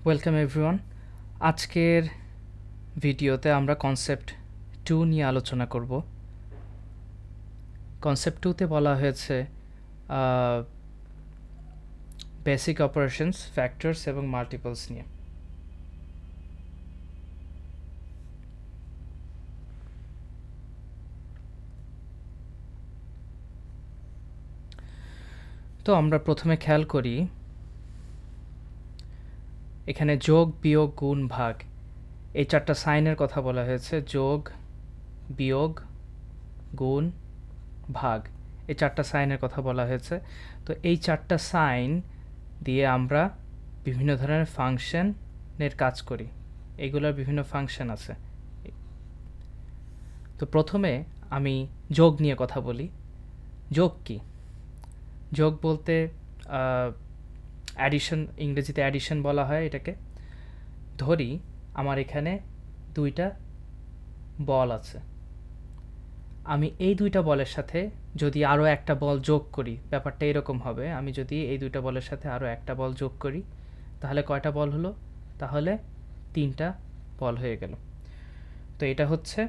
Welcome everyone. আজকের ভিডিওতে আমরা কনসেপ্ট 2 নিয়ে আলোচনা করব। কনসেপ্ট 2তে বলা হয়েছে বেসিক অপারেশনস, ফ্যাক্টরস এবং মাল্টিপলস নিয়ে। তো আমরা প্রথমে খেয়াল করি এখানে যোগ, বিয়োগ, গুণ, ভাগ এই চারটা সাইনের কথা বলা হয়েছে। যোগ, বিয়োগ, গুণ, ভাগ এই চারটা সাইনের কথা বলা হয়েছে। তো এই চারটা সাইন দিয়ে আমরা বিভিন্ন ধরনের ফাংশনের কাজ করি। এগুলোর বিভিন্ন ফাংশন আছে। তো প্রথমে আমি যোগ নিয়ে কথা বলি। যোগ কি? যোগ বলতে অ্যাডিশন, ইংরেজিতে অ্যাডিশন বলা হয় এটাকে। ধরি আমার এখানে দুইটা বল আছে, আমি এই দুইটা বলের সাথে যদি আরও একটা বল যোগ করি, ব্যাপারটা এরকম হবে। আমি যদি এই দুইটা বলের সাথে আরও একটা বল যোগ করি তাহলে কয়টা বল হলো? তাহলে 3টা বল হয়ে গেল। তো এটা হচ্ছে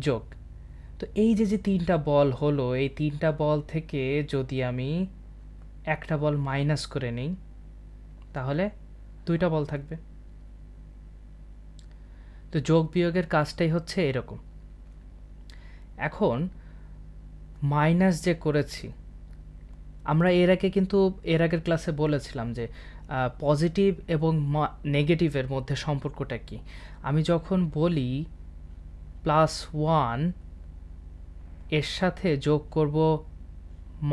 যোগ। তো এই যে 3টা বল হলো, এই 3টা বল থেকে যদি আমি একটা বল মাইনাস করে নিই তাহলে 2টা বল থাকবে। তো যোগ বিয়োগের কাজটাই হচ্ছে এরকম। এখন মাইনাস যে করেছি, আমরা এর আগের ক্লাসে বলেছিলাম যে পজিটিভ এবং নেগেটিভের মধ্যে সম্পর্কটা কি। আমি যখন বলি +1 এর সাথে যোগ করব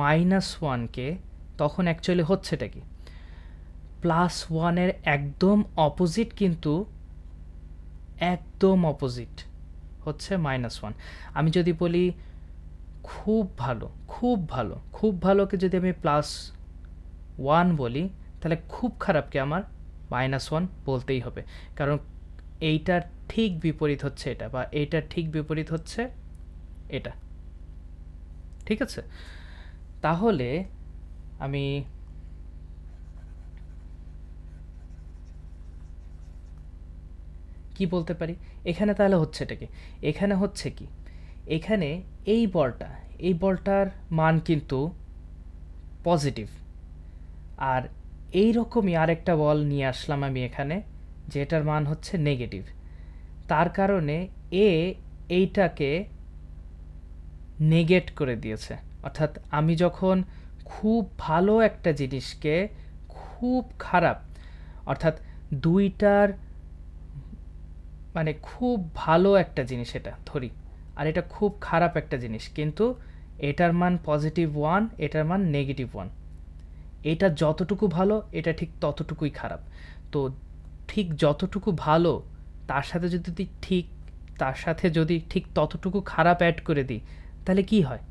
-1কে, তখন অ্যাকচুয়ালি হচ্ছেটা কি? +1-এর একদম অপোজিট, কিন্তু একদম অপোজিট হচ্ছে -1। আমি যদি বলি খুব ভালো, খুব ভালো, খুব ভালোকে যদি আমি +1 বলি তাহলে খুব খারাপকে আমার -1 বলতেই হবে, কারণ এইটার ঠিক বিপরীত হচ্ছে এটা, বা এইটার ঠিক বিপরীত হচ্ছে এটা। ঠিক আছে? তাহলে আমি কি বলতে পারি এখানে? তাহলে হচ্ছে এটা কি? এখানে হচ্ছে কি, এখানে এই বলটার মান কিন্তু পজিটিভ, আর এই রকমই আরেকটা বল নিয়ে আসলাম আমি এখানে, যেটার মান হচ্ছে নেগেটিভ। তার কারণে এইটাকে নেগেট করে দিয়েছে। অর্থাৎ আমি যখন খুব ভালো একটা জিনিসকে খুব খারাপ, অর্থাৎ দুইটার মানে খুব ভালো একটা জিনিস এটা ধরি, আর এটা খুব খারাপ একটা জিনিস, কিন্তু এটার মান +1, এটার মান -1। এটা যতটুকু ভালো এটা ঠিক ততটুকুই খারাপ। তো ঠিক যতটুকু ভালো তার সাথে যদি ঠিক ততটুকু খারাপ অ্যাড করে দিই তাহলে কি হয়?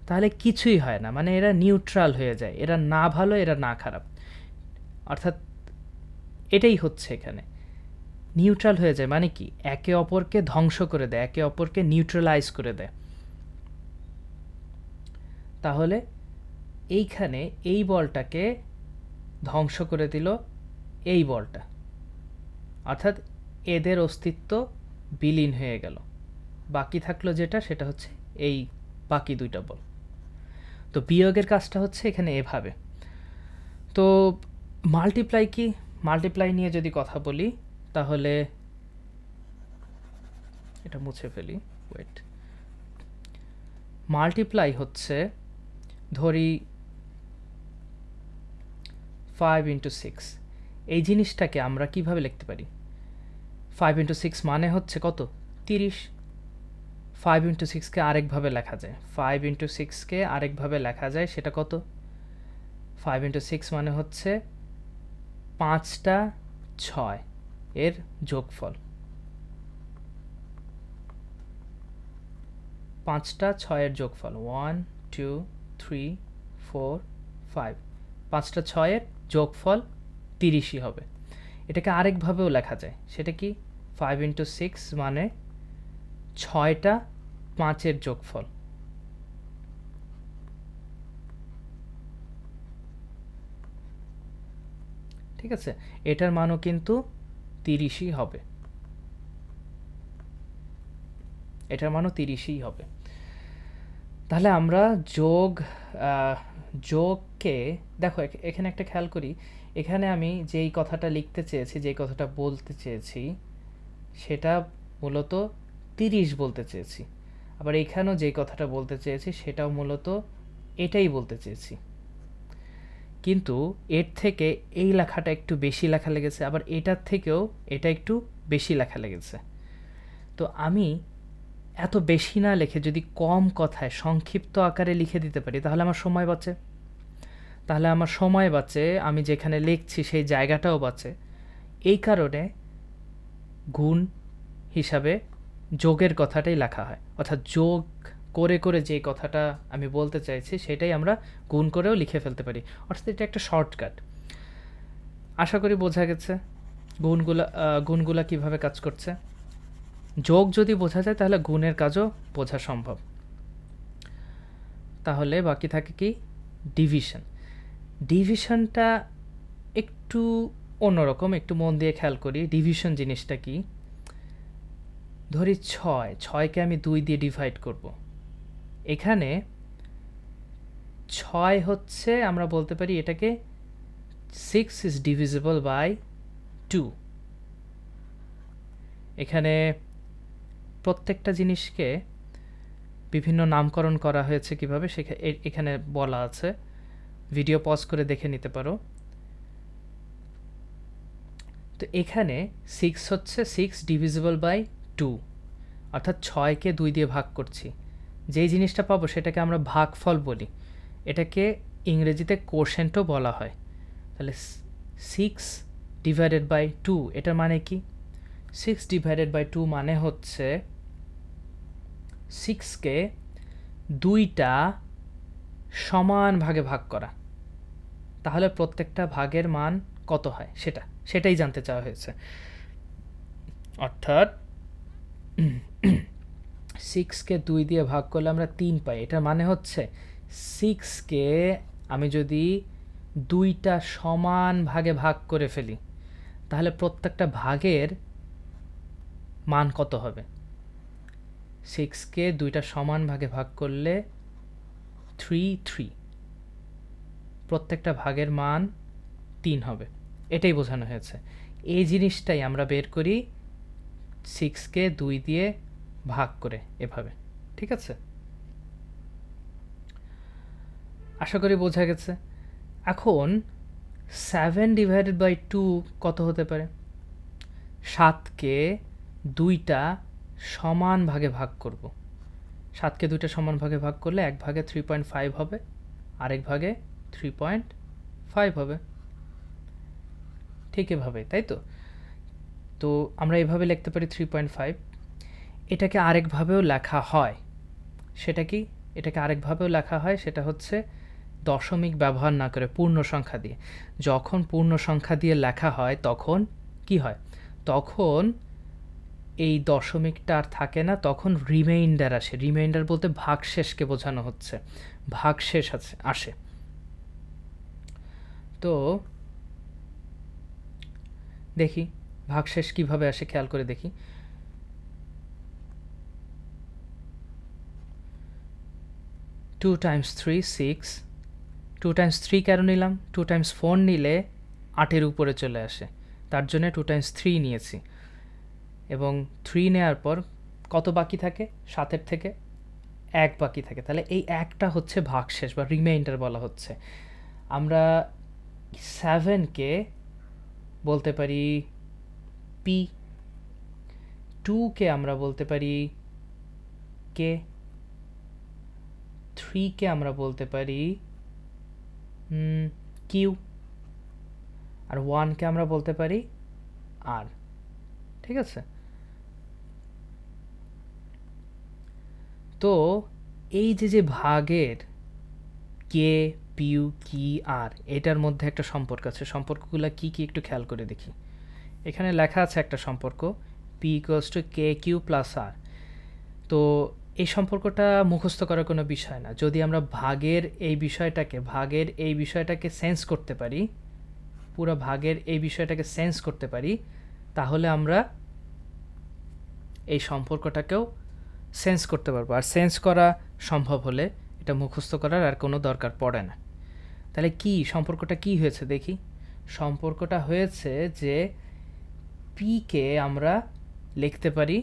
তাহলে কিছুই হয় না, মানে এরা নিউট্রাল হয়ে যায়, এরা না ভালো এরা না খারাপ। অর্থাৎ এটাই হচ্ছে এখানে, নিউট্রাল হয়ে যায় মানে কি, একে অপরকে ধ্বংস করে দেয়, একে অপরকে নিউট্রালাইজ করে দেয়। তাহলে এইখানে এই বলটাকে ধ্বংস করে দিল এই বলটা, অর্থাৎ এদের অস্তিত্ব বিলীন হয়ে গেল। বাকি থাকলো যেটা, সেটা হচ্ছে এই বাকি দুইটা বল। তো বিয়োগের কাজটা হচ্ছে এখানে এভাবে। তো মাল্টিপ্লাই কি? মাল্টিপ্লাই নিয়ে যদি কথা বলি তাহলে এটা মুছে ফেলি, ওয়েট। মাল্টিপ্লাই হচ্ছে, ধরি 5 × 6, এই জিনিসটাকে আমরা কিভাবে লিখতে পারি? 5 × 6 মানে হচ্ছে কত? 30। 5 × 6-কে আরেকভাবে লেখা যায়, 5 × 6-কে আরেকভাবে লেখা যায়, সেটা কত? 5 × 6 মানে হচ্ছে 5টা 6 এর যোগফল। 5টা 6 এর যোগফল 1 2 3 4 5, 5টা 6 এর যোগফল 30ই হবে। এটাকে আরেকভাবেও লেখা যায়, সেটা কি? 5 × 6 মানে 6টা 5-এর যোগফল। ঠিক আছে, এটার মানও কিন্তু 30ই হবে, এটার মানও 30ই হবে। তাহলে আমরা যোগকে দেখো এখানে একটা খেয়াল করি, এখানে আমি যেই কথাটা লিখতে চেয়েছি, যেই কথাটা বলতে চেয়েছি সেটা মূলত 30 বলতে চেয়েছি, আবার এখানেও যেই কথাটা বলতে চেয়েছি সেটাও মূলত এটাই বলতে চেয়েছি, কিন্তু এর থেকে এই লেখাটা একটু বেশি লেখা লেগেছে, আবার এটার থেকেও এটা একটু বেশি লেখা লেগেছে। তো আমি এত বেশি না লিখে যদি কম কথায় সংক্ষিপ্ত আকারে লিখে দিতে পারি তাহলে আমার সময় বাঁচে, আমি যেখানে লিখছি সেই জায়গাটাও বাঁচে। এই কারণে গুণ হিসাবে যোগের কথাটাই লেখা হয়, অর্থাৎ যোগ করে করে যে কথাটা আমি বলতে চাইছি সেটাই আমরা গুণ করেও লিখে ফেলতে পারি, অর্থাৎ এটা একটা শর্টকাট। আশা করি বোঝা গেছে গুণগুলা কিভাবে কাজ করছে। যোগ যদি বোঝা যায় তাহলে গুণের কাজও বোঝা সম্ভব। তাহলে বাকি থাকে কি ডিভিশন। ডিভিশনটা একটু অন্যরকম, একটু মন দিয়ে খেয়াল করি ডিভিশন জিনিসটা কি। ধরি 6কে আমি 2 দিয়ে ডিভাইড করব। এখানে 6 হচ্ছে, আমরা বলতে পারি এটাকে 6 is divisible by 2। এখানে প্রত্যেকটা জিনিসকে বিভিন্ন নামকরণ করা হয়েছে কিভাবে এখানে বলা আছে, ভিডিও পজ করে দেখে নিতে পারো। তো এখানে 6 হচ্ছে 6 ডিভিজিবল বাই 2, অর্থাৎ 6কে 2 দিয়ে ভাগ করছি, যেই জিনিসটা পাবো সেটাকে আমরা ভাগফল বলি, এটাকে ইংরেজিতে কোশেন্টও বলা হয়। তাহলে 6 ডিভাইডেড বাই 2 এটার মানে কি? 6 ডিভাইডেড বাই 2 মানে হচ্ছে 6কে 2টা সমান ভাগে ভাগ করা। তাহলে প্রত্যেকটা ভাগের মান কত হয় সেটাই জানতে চাওয়া হয়েছে। অর্থাৎ 6কে 2 দিয়ে ভাগ করলে আমরা 3 পাই। এটার মানে হচ্ছে 6কে আমি যদি 2টা সমান ভাগে ভাগ করে ফেলি তাহলে প্রত্যেকটা ভাগের মান কত হবে? 6কে 2টা সমান ভাগে ভাগ করলে 3 প্রত্যেকটা ভাগের মান 3 হবে, এটাই বোঝানো হয়েছে। এই জিনিসটাই আমরা বের করি 6কে 2 দিয়ে ভাগ করে, এভাবে। ঠিক আছে, আশা করি বোঝা গেছে। এখন 7 ডিভাইডেড বাই 2 কত হতে পারে? 7কে 2টা সমান ভাগে ভাগ করব। 7কে 2টা সমান ভাগে ভাগ করলে এক ভাগে 3.5 হবে, আরেক ভাগে 3.5 হবে, ঠিক এভাবে, তাই তো? তো আমরা এভাবে লিখতে পারি 3.5। এটাকে আরেকভাবেও লেখা হয়, সেটা কি? এটাকে আরেকভাবেও লেখা হয়, সেটা হচ্ছে দশমিক ব্যবহার না করে পূর্ণ সংখ্যা দিয়ে। যখন পূর্ণ সংখ্যা দিয়ে লেখা হয় তখন কি হয়? তখন এই দশমিকটা আর থাকে না, তখন রিমাইন্ডার আসে। রিমাইন্ডার বলতে ভাগশেষকে বোঝানো হচ্ছে, ভাগশেষ আসে। তো দেখি ভাগশেষ কিভাবে আসে, খেয়াল করে দেখি। 2 times 3 6, 2 times 3 কেন নিলাম? 2 times 4 নিলে 8-এর উপরে চলে আসে, তার জন্য 2 times 3 নিয়েছি। এবং 3 নেওয়ার পর কত বাকি থাকে? 7-এর থেকে 1 বাকি থাকে। তাহলে এই 1টা হচ্ছে ভাগশেষ বা রিমাইন্ডার বলা হচ্ছে। আমরা 7কে বলতে পারি পি, 2কে আমরা বলতে পারি কে, 3কে আমরা বলতে পারি কিউ, আর 1কে আমরা বলতে পারি আর। ঠিক আছে, তো এই যে ভাগের কে, পিউ, কি, আর, এটার মধ্যে একটা সম্পর্ক আছে। সম্পর্কগুলো কি কি একটু খেয়াল করে দেখি। এখানে লেখা আছে একটা সম্পর্ক, P equals to K Q plus R. তো এই সম্পর্কটা মুখস্থ করার কোনো বিষয় না। যদি আমরা ভাগের এই বিষয়টাকে সেন্স করতে পারি পুরো ভাগের এই বিষয়টাকে সেন্স করতে পারি, তাহলে আমরা এই সম্পর্কটাকেও সেন্স করতে পারবো। আর সেন্স করা সম্ভব হলে এটা মুখস্থ করার আর কোনো দরকার পড়ে না। তাহলে কি সম্পর্কটা কি হয়েছে দেখি। সম্পর্কটা হয়েছে যে পি কে আমরা লিখতে পারি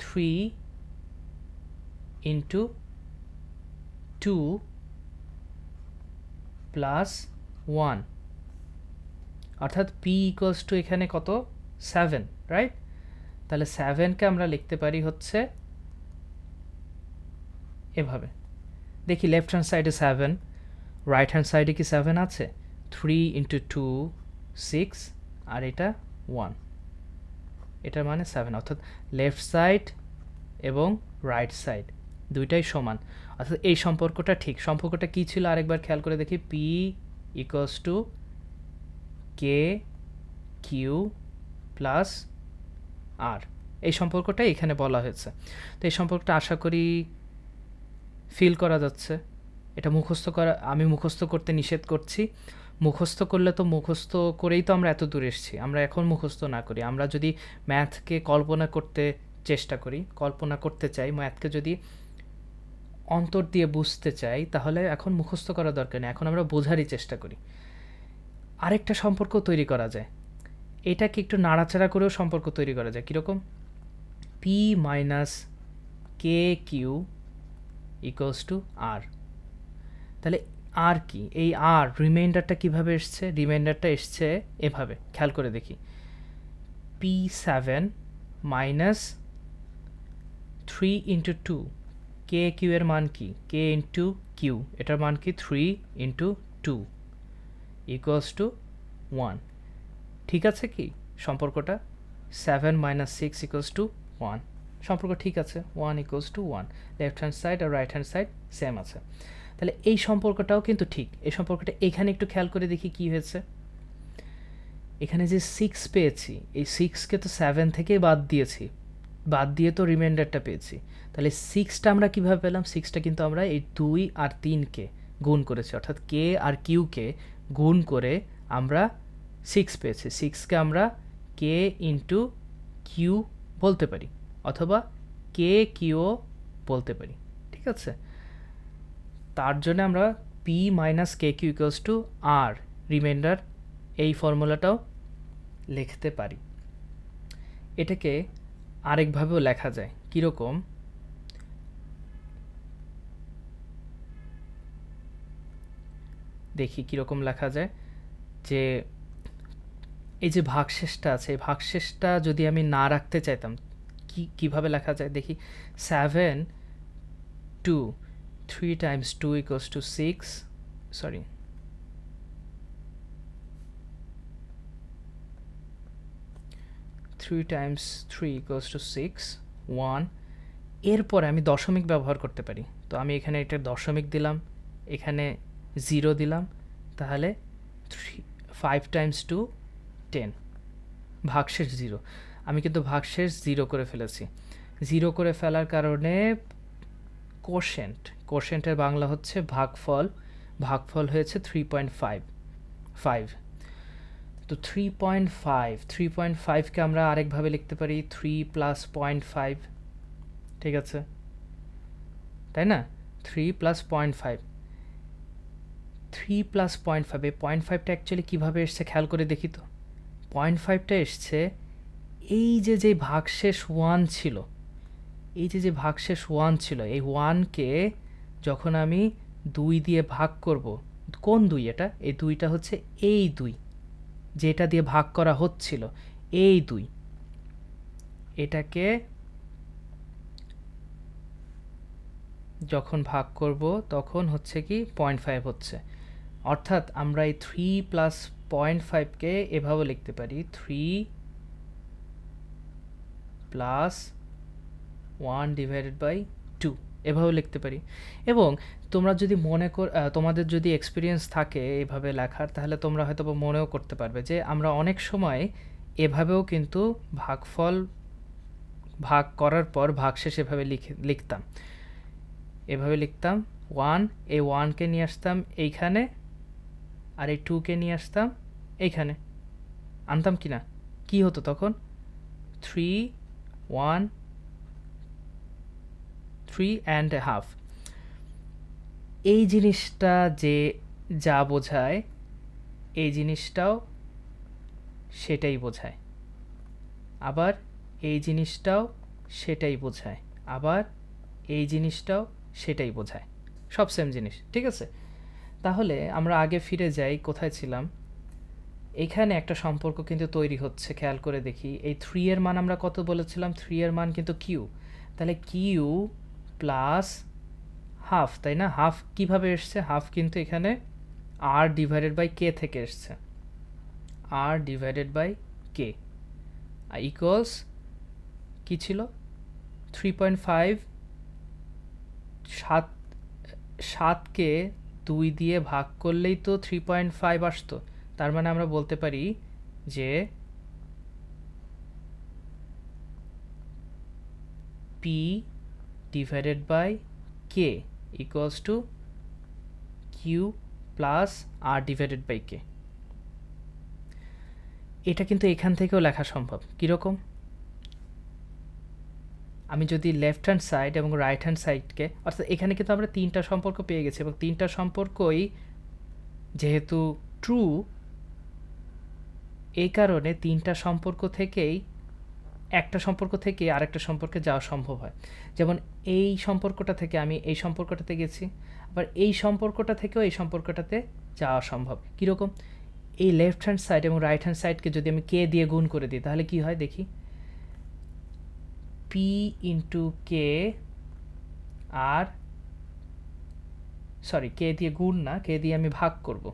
3 ইন্টু 2 প্লাস 1, অর্থাৎ পি ইকুয়ালস টু এখানে কত 7, রাইট? তাহলে 7কে আমরা লিখতে পারি হচ্ছে এভাবে। দেখি লেফট হ্যান্ড সাইডে 7, রাইট হ্যান্ড সাইডে কি 7 আছে? 3 ইন্টু 2 6, আর এটা 1, এটার মানে 7, অর্থাৎ লেফট সাইড এবং রাইট সাইড দুইটাই সমান, অর্থাৎ এই সম্পর্কটা ঠিক। সম্পর্কটা কি ছিল আরেকবার খেয়াল করে দেখি। P equals to K Q plus R, এই সম্পর্কটাই এখানে বলা হয়েছে। তো এই সম্পর্কটা আশা করি ফিল করা যাচ্ছে। এটা মুখস্থ করা, আমি মুখস্থ করতে নিষেধ করছি। মুখস্থ করলে তো মুখস্থ করেই তো আমরা এত দূর এসেছি। আমরা এখন মুখস্থ না করি, আমরা যদি ম্যাথকে কল্পনা করতে চেষ্টা করি, কল্পনা করতে চাই, ম্যাথকে যদি অন্তর দিয়ে বুঝতে চাই, তাহলে এখন মুখস্থ করা দরকার নেই, এখন আমরা বোঝারই চেষ্টা করি। আরেকটা সম্পর্ক তৈরি করা যায়, এটাকে একটু নাড়াচাড়া করেও সম্পর্ক তৈরি করা যায়। কীরকম? P minus K Q equals to R. তাহলে আর কি? এই আর রিমাইন্ডারটা কীভাবে এসছে? রিমাইন্ডারটা এসছে এভাবে, খেয়াল করে দেখি। P7 মাইনাস 3 ইন্টু 2, কে কিউ এর মান কি? কে ইন্টু কিউ, এটার মান কি? 3 ইন্টু 2 ইকুয়ালস টু 1। ঠিক আছে কি সম্পর্কটা? 7 মাইনাস 6 ইকুয়ালস টু 1, সম্পর্ক ঠিক আছে। 1 equals to 1, left hand side আর রাইট হ্যান্ড সাইড সেম আছে। তাহলে এই সম্পর্কটাও কিন্তু ঠিক। এই সম্পর্কটা এখানে একটু খেয়াল করে দেখি কি হয়েছে। এখানে যে 6 পেয়েছি, এই 6কে তো 7 থেকেই বাদ দিয়েছি, বাদ দিয়ে তো রিমাইন্ডারটা পেয়েছি। তাহলে 6টা আমরা কীভাবে পেলাম? 6টা কিন্তু আমরা এই 2 আর 3কে গুণ করেছি, অর্থাৎ কে আর কিউকে গুণ করে আমরা 6 পেয়েছি। 6কে আমরা কে ইন্টু কিউ বলতে পারি, অথবা কে কিউও বলতে পারি। ঠিক আছে? তার জন্য আমরা P minus K Q equals to R remainder, এই ফর্মুলাটাও লিখতে পারি। এটাকে আরেকভাবেও লেখা যায়। কীরকম? দেখি কীরকম লেখা যায়। যে এই যে ভাগশেষটা আছে, এই ভাগশেষটা যদি আমি না রাখতে চাইতাম, কীভাবে লেখা যায় দেখি। 7 2 3 times 2 equals to 6, sorry, 3 times 3 equals to 6 1। এরপরে আমি দশমিক ব্যবহার করতে পারি। তো আমি এখানে একটা দশমিক দিলাম, এখানে 0 দিলাম, তাহলে 5 times 2 10, ভাগশেষ 0। আমি কিন্তু ভাগশেষ 0 করে ফেলেছি। 0 করে ফেলার কারণে কোশেন্ট, কোশেন্টের বাংলা হচ্ছে ভাগফল, ভাগফল হয়েছে 3.5। তো 3.5কে আমরা আরেকভাবে লিখতে পারি 3 প্লাস 0.5, ঠিক আছে, তাই না? 3 প্লাস 0.5, 3 প্লাস 0.5, এই 0.5টা অ্যাকচুয়ালি কীভাবে এসছে খেয়াল করে দেখি তো। 0.5টা এসছে এই যে ভাগশেষ 1 ছিল, এই যে ভাগশেষ 1 ছিল, এই 1কে যখন আমি 2 দিয়ে ভাগ করব, কোন 2? এটা, এই 2টা হচ্ছে এই 2 যেটা দিয়ে ভাগ করা হচ্ছিল, এই 2, এটাকে যখন ভাগ করব তখন হচ্ছে কি 0.5 হচ্ছে। অর্থাৎ আমরা এই 3 প্লাস 0.5কে এভাবে লিখতে পারি 3 প্লাস 1 ডিভাইডেড বাই 2, এভাবে লিখতে পারি। এবং তোমরা যদি তোমাদের যদি এক্সপিরিয়েন্স থাকে এভাবে লেখার, তাহলে তোমরা হয়তো মনেও করতে পারবে যে আমরা অনেক সময় এভাবেও কিন্তু ভাগফল ভাগ করার পর ভাগশেষ এভাবে লিখতাম, এভাবে লিখতাম 1, এই 1কে নিয়ে আসতাম এইখানে, আর এই 2 কে নিয়ে আসতাম এইখানে, আনতাম কি না, কি হতো তখন 3 1 3.5। এই জিনিসটা যে যা বোঝায় এই জিনিসটাও সেটাই বোঝায়, আবার এই জিনিসটাও সেটাই বোঝায়, আবার এই জিনিসটাও সেটাই বোঝায়, সব সেম জিনিস, ঠিক আছে। তাহলে আমরা আগে ফিরে যাই, কোথায় ছিলাম, এখানে একটা সম্পর্ক কিন্তু তৈরি হচ্ছে, খেয়াল করে দেখি। এই 3 এর মান আমরা কত বলেছিলাম, 3 এর মান কিন্তু কিউ, তাহলে কিউ প্লাস হাফ, তাই না? হাফ কিভাবে এসছে, হাফ কিন্তু এখানে আর ডিভাইডেড বাই কে থেকে এসছে, আর ডিভাইডেড বাই কে ইকুয়ালস কী ছিল 3.5, 7কে 2 দিয়ে ভাগ করলেই তো 3.5 আসতো। তার মানে আমরা বলতে পারি যে P divided by K equals to Q plus R divided by K. এটা কিন্তু এখান থেকেও লেখা সম্ভব। কীরকম, আমি যদি লেফট হ্যান্ড সাইড এবং রাইট হ্যান্ড সাইডকে, অর্থাৎ এখানে কিন্তু আমরা 3টা সম্পর্ক পেয়ে গেছি এবং 3টা সম্পর্কই যেহেতু ট্রু, এই কারণে 3টা সম্পর্ক থেকেই একটা সম্পর্ক থেকে আরেকটা সম্পর্কে যাওয়া সম্ভব হয়। যেমন এই সম্পর্কটা থেকে আমি এই সম্পর্কটাতে গেছি, আবার এই সম্পর্কটা থেকেও এই সম্পর্কটাতে যাওয়া সম্ভব। কীরকম, এই লেফট হ্যান্ড সাইড এবং রাইট হ্যান্ড সাইডকে যদি আমি কে দিয়ে গুণ করে দিই তাহলে কি হয় দেখি, পি ইন্টু কে, আর সরি কে দিয়ে গুণ না, কে দিয়ে আমি ভাগ করব,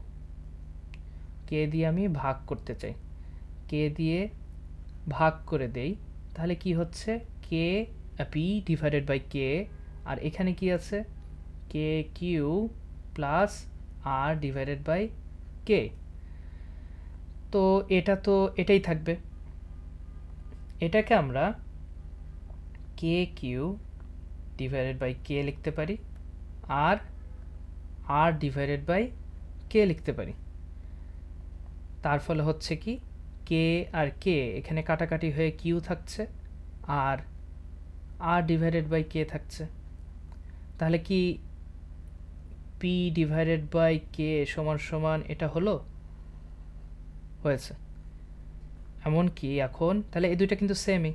কে দিয়ে আমি ভাগ করতে চাই, কে দিয়ে ভাগ করে দেই, তাহলে কি হচ্ছে K P divided by K, আর এখানে কি আছে K Q plus R divided by K. তো এটা তো এটাই থাকবে, এটাকে আমরা K Q divided by K লিখতে পারি, আর আর ডিভাইডেড বাই কে লিখতে পারি। তার ফলে হচ্ছে কি কে আর কে এখানে কাটাকাটি হয়ে কিউ থাকছে, আর আর ডিভাইডেড বাই কে থাকছে। তাহলে কি পি ডিভাইডেড বাই কে সমান সমান এটা হলো, হয়েছে। এমনকি এখন তাহলে এই দুইটা কিন্তু সেমই।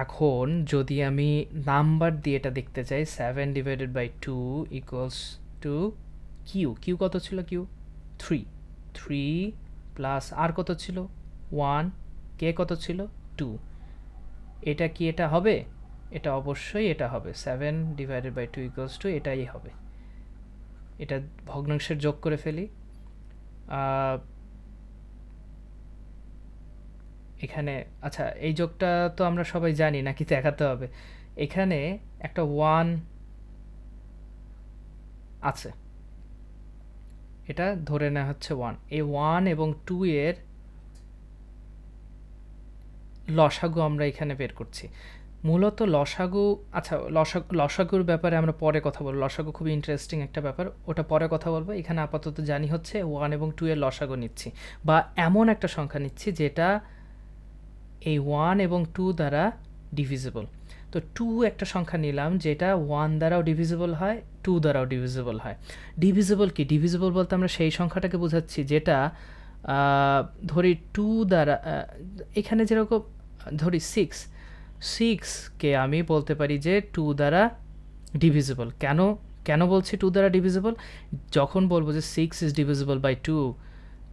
এখন যদি আমি নাম্বার দিয়ে এটা দেখতে চাই, 7 divided by 2 equals to Q, Q কত ছিল, কিউ 3 প্লাস আর কত ছিল 1, কে কত ছিল 2। এটা কি এটা হবে, এটা অবশ্যই এটা হবে, 7 ডিভাইডেড বাই 2 ইকুয়ালস টু এটাই হবে। এটা ভগ্নাংশের যোগ করে ফেলি, এখানে আচ্ছা এই যোগটা তো আমরা সবাই জানি নাকি দেখাতে হবে, এখানে একটা 1 আছে, এটা ধরে নেওয়া হচ্ছে 1। এই 1 এবং 2 এর লসাগু আমরা এখানে বের করছি। মূলত লসাগু, আচ্ছা লসাগুর ব্যাপারে আমরা পরে কথা বলবো, লসাগু খুবই ইন্টারেস্টিং একটা ব্যাপার, ওটা পরে কথা বলবো। এখানে আপাতত জানি হচ্ছে 1 এবং 2 এর লসাগু নিচ্ছি, বা এমন একটা সংখ্যা নিচ্ছি যেটা এই 1 এবং 2 দ্বারা ডিভিজিবল। তো 2 একটা সংখ্যা নিলাম যেটা 1 দ্বারাও ডিভিজিবল হয়, 2 দ্বারাও ডিভিজিবল হয়। ডিভিজিবল কি, ডিভিজিবল বলতে আমরা সেই সংখ্যাটাকে বোঝাচ্ছি যেটা ধরি 2 দ্বারা, এখানে যেরকম ধরি 6কে আমি বলতে পারি যে 2 দ্বারা ডিভিজিবল। কেন বলছি 2 দ্বারা ডিভিজিবল, যখন বলবো যে 6 ইজ ডিভিজিবল বাই 2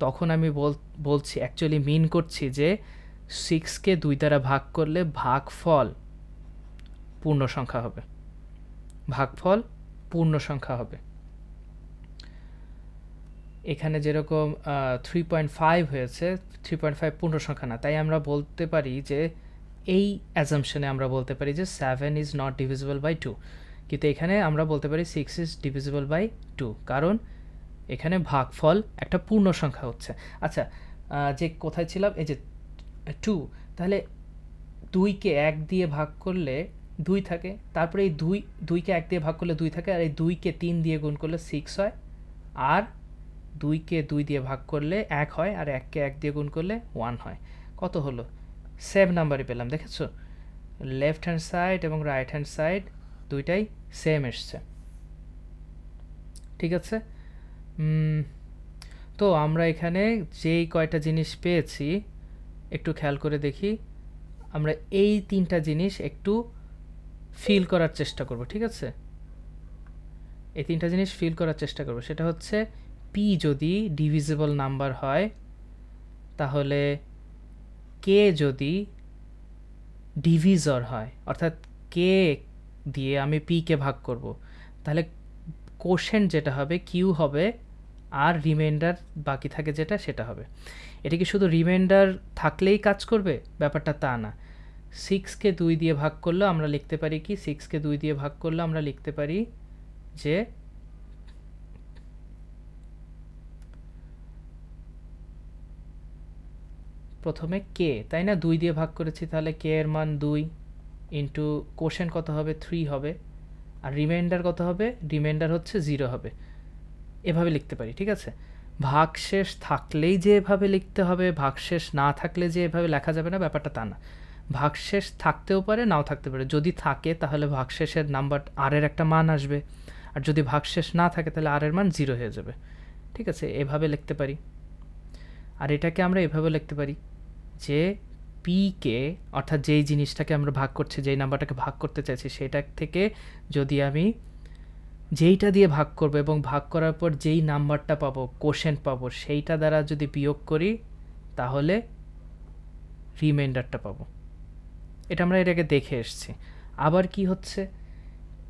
তখন আমি বলছি অ্যাকচুয়ালি মিন করছি যে 6কে 2 দ্বারা ভাগ করলে ভাগফল পূর্ণ সংখ্যা হবে, ভাগফল পূর্ণ সংখ্যা হবে। এখানে যেরকম 3.5 হয়েছে, 3.5 পূর্ণ সংখ্যা না, তাই আমরা বলতে পারি যে এই অ্যাজাম্পশনে আমরা বলতে পারি যে 7 ইজ নট ডিভিজিবল বাই 2, কিন্তু এখানে আমরা বলতে পারি 6 ইজ ডিভিজিবল বাই 2, কারণ এখানে ভাগফল একটা পূর্ণ সংখ্যা হচ্ছে। আচ্ছা যে কোথায় ছিলাম, এই যে 2, তাহলে 2কে 1 দিয়ে ভাগ করলে 2 থাকে, তারপরে এই 2কে 1 দিয়ে ভাগ করলে 2 থাকে, আর এই 2কে 3 দিয়ে গুণ করলে 6 হয়, আর 2কে 2 দিয়ে ভাগ করলে 1 হয়, আর 1কে 1 দিয়ে গুণ করলে 1 হয়। কত হলো? সেম নাম্বারই পেলাম, দেখেছো? লেফট হ্যান্ড সাইড এবং রাইট হ্যান্ড সাইড দুইটাই সেম এসছে। ঠিক আছে? তো আমরা এখানে যেই কয়টা জিনিস পেয়েছি একটু খেয়াল করে দেখি। আমরা এই 3টা জিনিস একটু ফিল করার চেষ্টা করব, ঠিক আছে? এই 3টা জিনিস ফিল করার চেষ্টা করব। সেটা হচ্ছে পি যদি ডিভিজিবল নাম্বার হয়, তাহলে কে যদি ডিভিজর হয়, অর্থাৎ কে দিয়ে আমি পি কে ভাগ করব, তাহলে কোশেন্ট যেটা হবে কিউ হবে, আর রিমাইন্ডার বাকি থাকে যেটা সেটা হবে। এটা কি শুধু রিমাইন্ডার থাকলেই কাজ করবে? ব্যাপারটা তা না। 6কে 2 দিয়ে ভাগ করলে আমরা লিখতে পারি কি? 6কে 2 দিয়ে ভাগ করলে আমরা লিখতে পারি যে প্রথমে কে, তাই না? 2 দিয়ে ভাগ করেছি, তাহলে কে এর মান 2 ইন্টু কোশেন্ট কত হবে? 3 হবে। আর রিমাইন্ডার কত হবে? রিমাইন্ডার হচ্ছে 0 হবে। এভাবে লিখতে পারি, ঠিক আছে? ভাগশেষ থাকলেই যে এভাবে লিখতে হবে, ভাগশেষ না থাকলে যে এভাবে লেখা যাবে না, ব্যাপারটা তা না। ভাগশেষ থাকতেও পারে, নাও থাকতে পারে। যদি থাকে তাহলে ভাগশেষের নাম্বার আর এর একটা মান আসবে, আর যদি ভাগশেষ না থাকে তাহলে আর এর মান 0 হয়ে যাবে। ঠিক আছে? এভাবে লিখতে পারি। আর এটাকে আমরা এভাবে লিখতে পারি যে পিকে, অর্থাৎ যেই জিনিসটাকে আমরা ভাগ করছি, যেই নাম্বারটাকে ভাগ করতে চাইছি, সেটা থেকে যদি আমি যেইটা দিয়ে ভাগ করব এবং ভাগ করার পর যেই নাম্বারটা পাবো, কোশেন্ট পাবো, সেইটা দ্বারা যদি বিয়োগ করি তাহলে রিমাইন্ডারটা পাবো। এটা আমরা এটাকে দেখে এসেছি। আবার কি হচ্ছে?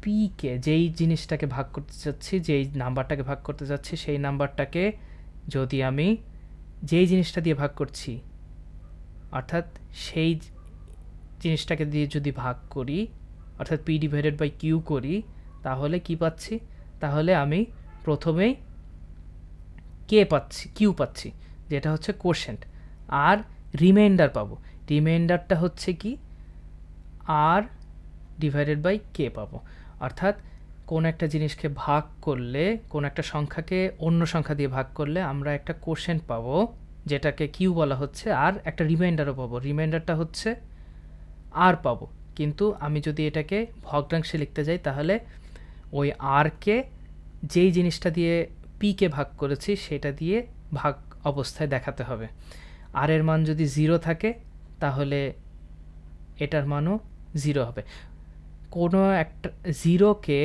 পিকে যেই জিনিসটাকে ভাগ করতে চাচ্ছি, যেই নাম্বারটাকে ভাগ করতে চাচ্ছি, সেই নাম্বারটাকে যদি আমি যেই জিনিসটা দিয়ে ভাগ করছি, অর্থাৎ সেই জিনিসটাকে দিয়ে যদি ভাগ করি, অর্থাৎ পি ডিভাইডেড বাই কিউ করি, তাহলে কি পাচ্ছি? তাহলে আমি প্রথমেই কে পাচ্ছি, কিউ পাচ্ছি, যেটা হচ্ছে কোশেন্ট, আর রিমাইন্ডার পাবো। রিমাইন্ডারটা হচ্ছে কি? আর ডিভাইডেড বাই কে পাবো। অর্থাৎ কোন একটা জিনিসকে ভাগ করলে, কোন একটা সংখ্যাকে অন্য সংখ্যা দিয়ে ভাগ করলে আমরা একটা কোশেন্ট পাবো, যেটাকে কিউ বলা হচ্ছে, আর একটা রিমাইন্ডারও পাবো। রিমাইন্ডারটা হচ্ছে আর পাবো। কিন্তু আমি যদি এটাকে ভগ্নাংশে লিখতে যাই, তাহলে ওই আরকে যেই জিনিসটা দিয়ে পিকে ভাগ করেছি সেটা দিয়ে ভাগ অবস্থায় দেখাতে হবে। আর এর মান যদি 0 থাকে তাহলে এটার মানও 0 হবে। কোনো একটা 0কে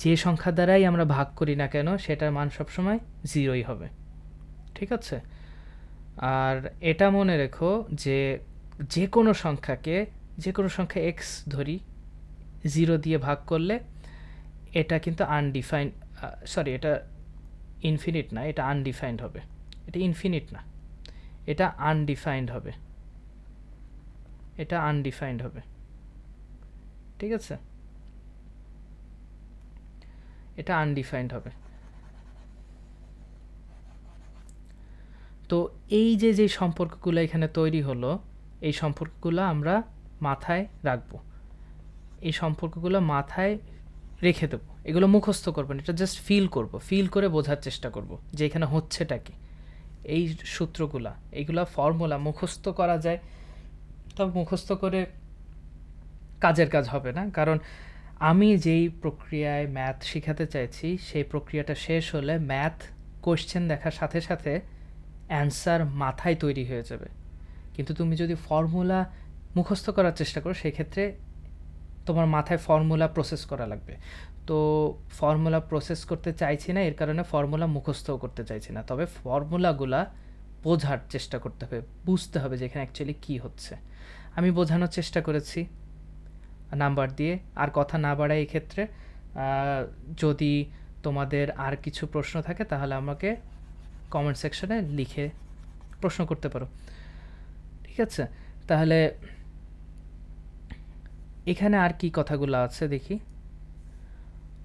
যে সংখ্যা দ্বারাই আমরা ভাগ করি না কেন, সেটার মান সবসময় 0ই হবে। ঠিক আছে? আর এটা মনে রেখো যে যে কোনো সংখ্যাকে, যে কোনো সংখ্যা x ধরি, 0 দিয়ে ভাগ করলে এটা কিন্তু আনডিফাইন্ড, সরি, এটা ইনফিনিট না, এটা আনডিফাইন্ড হবে। এটা ইনফিনিট না, এটা আনডিফাইন্ড হবে। এটা আনডিফাইন্ড হবে। ঠিক আছে? এটা আনডিফাইন্ড হবে। তো এই যে যে সম্পর্কগুলো এখানে তৈরি হলো, এই সম্পর্কগুলো আমরা মাথায় রাখবো। এই সম্পর্কগুলো মাথায় রেখে দেবো। এগুলো মুখস্থ করবো না, এটা জাস্ট ফিল করব, ফিল করে বোঝার চেষ্টা করব যে এখানে হচ্ছেটা কি। এই সূত্রগুলা, এইগুলা ফর্মুলা মুখস্থ করা যায়, তবে মুখস্থ করে কাজের কাজ হবে না। কারণ আমি যেই প্রক্রিয়ায় ম্যাথ শেখাতে চাইছি, সেই প্রক্রিয়াটা শেষ হলে ম্যাথ কোশ্চেন দেখার সাথে সাথে অ্যান্সার মাথায় তৈরি হয়ে যাবে। কিন্তু তুমি যদি ফর্মুলা মুখস্থ করার চেষ্টা করো, সেক্ষেত্রে তোমার মাথায় ফর্মুলা প্রসেস করা লাগবে। তো ফর্মুলা প্রসেস করতে চাইছি না, এর কারণে ফর্মুলা মুখস্থও করতে চাইছি না। তবে ফর্মুলাগুলা বোঝার চেষ্টা করতে হবে, বুঝতে হবে যে এখানে অ্যাকচুয়ালি কী হচ্ছে। আমি বোঝানোর চেষ্টা করেছি নাম্বার দিয়ে। আর কথা না বাড়াই এক্ষেত্রে, যদি তোমাদের আর কিছু প্রশ্ন থাকে তাহলে আমাকে কমেন্ট সেকশনে লিখে প্রশ্ন করতে পারো। ঠিক আছে? তাহলে এখানে আর কি কথাগুলো আছে দেখি।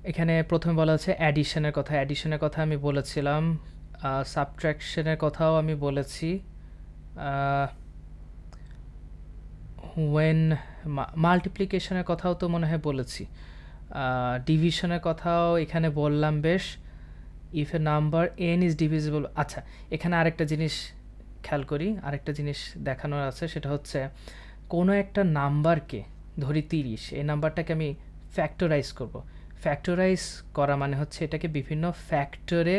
এখানে প্রথমে বলা আছে অ্যাডিশনের কথা। অ্যাডিশনের কথা আমি বলেছিলাম, সাবট্রাকশনের কথাও আমি বলেছি, ওয়েন মাল্টিপ্লিকেশনের কথাও তো মনে হয় বলেছি, ডিভিশনের কথাও এখানে বললাম বেশ। If A number N is divisible, আচ্ছা এখানে আরেকটা জিনিস খেয়াল করি, আরেকটা জিনিস দেখানোর আছে, সেটা হচ্ছে কোনো একটা নাম্বারকে ধরি 30, এই নাম্বারটাকে আমি ফ্যাক্টরাইজ করব। ফ্যাক্টরাইজ করা মানে হচ্ছে এটাকে বিভিন্ন ফ্যাক্টরে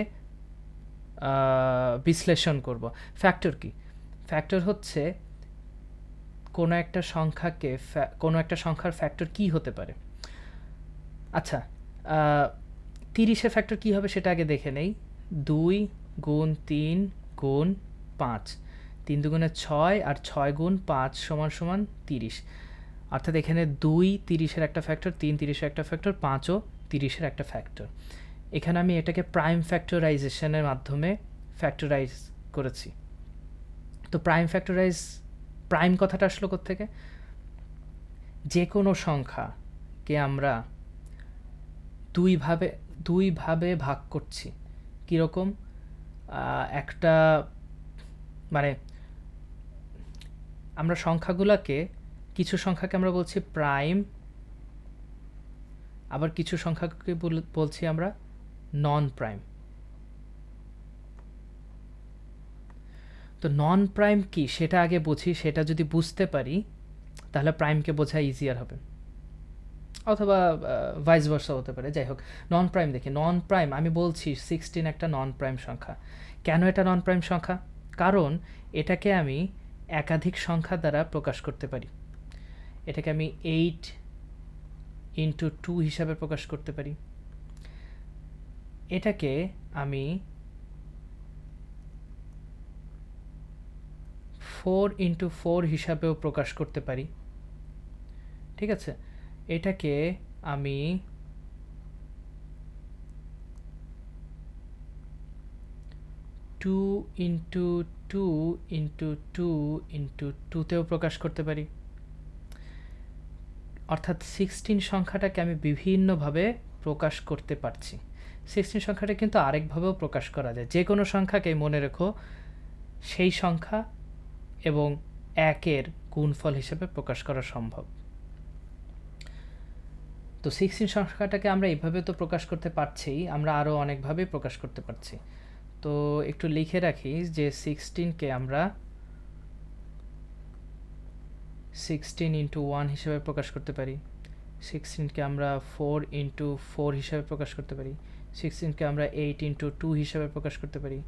বিশ্লেষণ করব। ফ্যাক্টর কি? ফ্যাক্টর হচ্ছে কোনো একটা সংখ্যাকে কোনো একটা সংখ্যার ফ্যাক্টর কি হতে পারে। আচ্ছা 30-এর ফ্যাক্টর কী হবে সেটা আগে দেখে নেই। 2 গুণ 3 গুণ 5, 3 দুগুণে 6 আর 6 গুণ 5 সমান সমান 30। অর্থাৎ এখানে 2 30-এর একটা ফ্যাক্টর, 3 30-এর একটা ফ্যাক্টর, 5ও 30-এর একটা ফ্যাক্টর। এখানে আমি এটাকে প্রাইম ফ্যাক্টরাইজেশনের মাধ্যমে ফ্যাক্টরাইজ করেছি। তো প্রাইম কথাটা আসলো কোত্থেকে? যে কোনো সংখ্যাকে আমরা দুইভাবে ভাগ করছি। কীরকম? একটা মানে আমরা সংখ্যাগুলোকে, কিছু সংখ্যাকে আমরা বলছি প্রাইম, আবার কিছু সংখ্যাকে বলছি আমরা নন প্রাইম। তো নন প্রাইম কি সেটা আগে বুঝি, সেটা যদি বুঝতে পারি তাহলে প্রাইমকে বোঝা ইজিয়ার হবে, অথবা ভাইস ভার্সা হতে পারে। যাই হোক, নন প্রাইম দেখি। নন প্রাইম আমি বলছি 16 একটা নন প্রাইম সংখ্যা। কেন এটা নন প্রাইম সংখ্যা? কারণ এটাকে আমি একাধিক সংখ্যা দ্বারা প্রকাশ করতে পারি। এটাকে আমি 8 ইন্টু 2 হিসাবে প্রকাশ করতে পারি। এটাকে আমি 4 ইন্টু 4 হিসাবেও প্রকাশ করতে পারি। ঠিক আছে, এটাকে আমি 2 ইন্টু 2 ইন্টু 2 ইন্টু 2তেও প্রকাশ করতে পারি। অর্থাৎ 16 সংখ্যাটাকে আমি বিভিন্নভাবে প্রকাশ করতে পারছি। 16 সংখ্যাটা কিন্তু আরেকভাবেও প্রকাশ করা যায়। যে কোনো সংখ্যাকে মনে রেখো সেই সংখ্যা এবং 1-এর গুণফল হিসেবে প্রকাশ করা সম্ভব। তো 16 সংখ্যাটাকে আমরা এইভাবে তো প্রকাশ করতে পারছি, আমরা আরও অনেকভাবে প্রকাশ করতে পারছি। তো একটু লিখে রাখি যে 16কে আমরা 16 ইন্টু 1 হিসেবে প্রকাশ করতে পারি। 16কে আমরা 4 ইন্টু 4 হিসেবে প্রকাশ করতে পারি। 16কে আমরা 8 ইন্টু 2 হিসেবে প্রকাশ করতে পারি।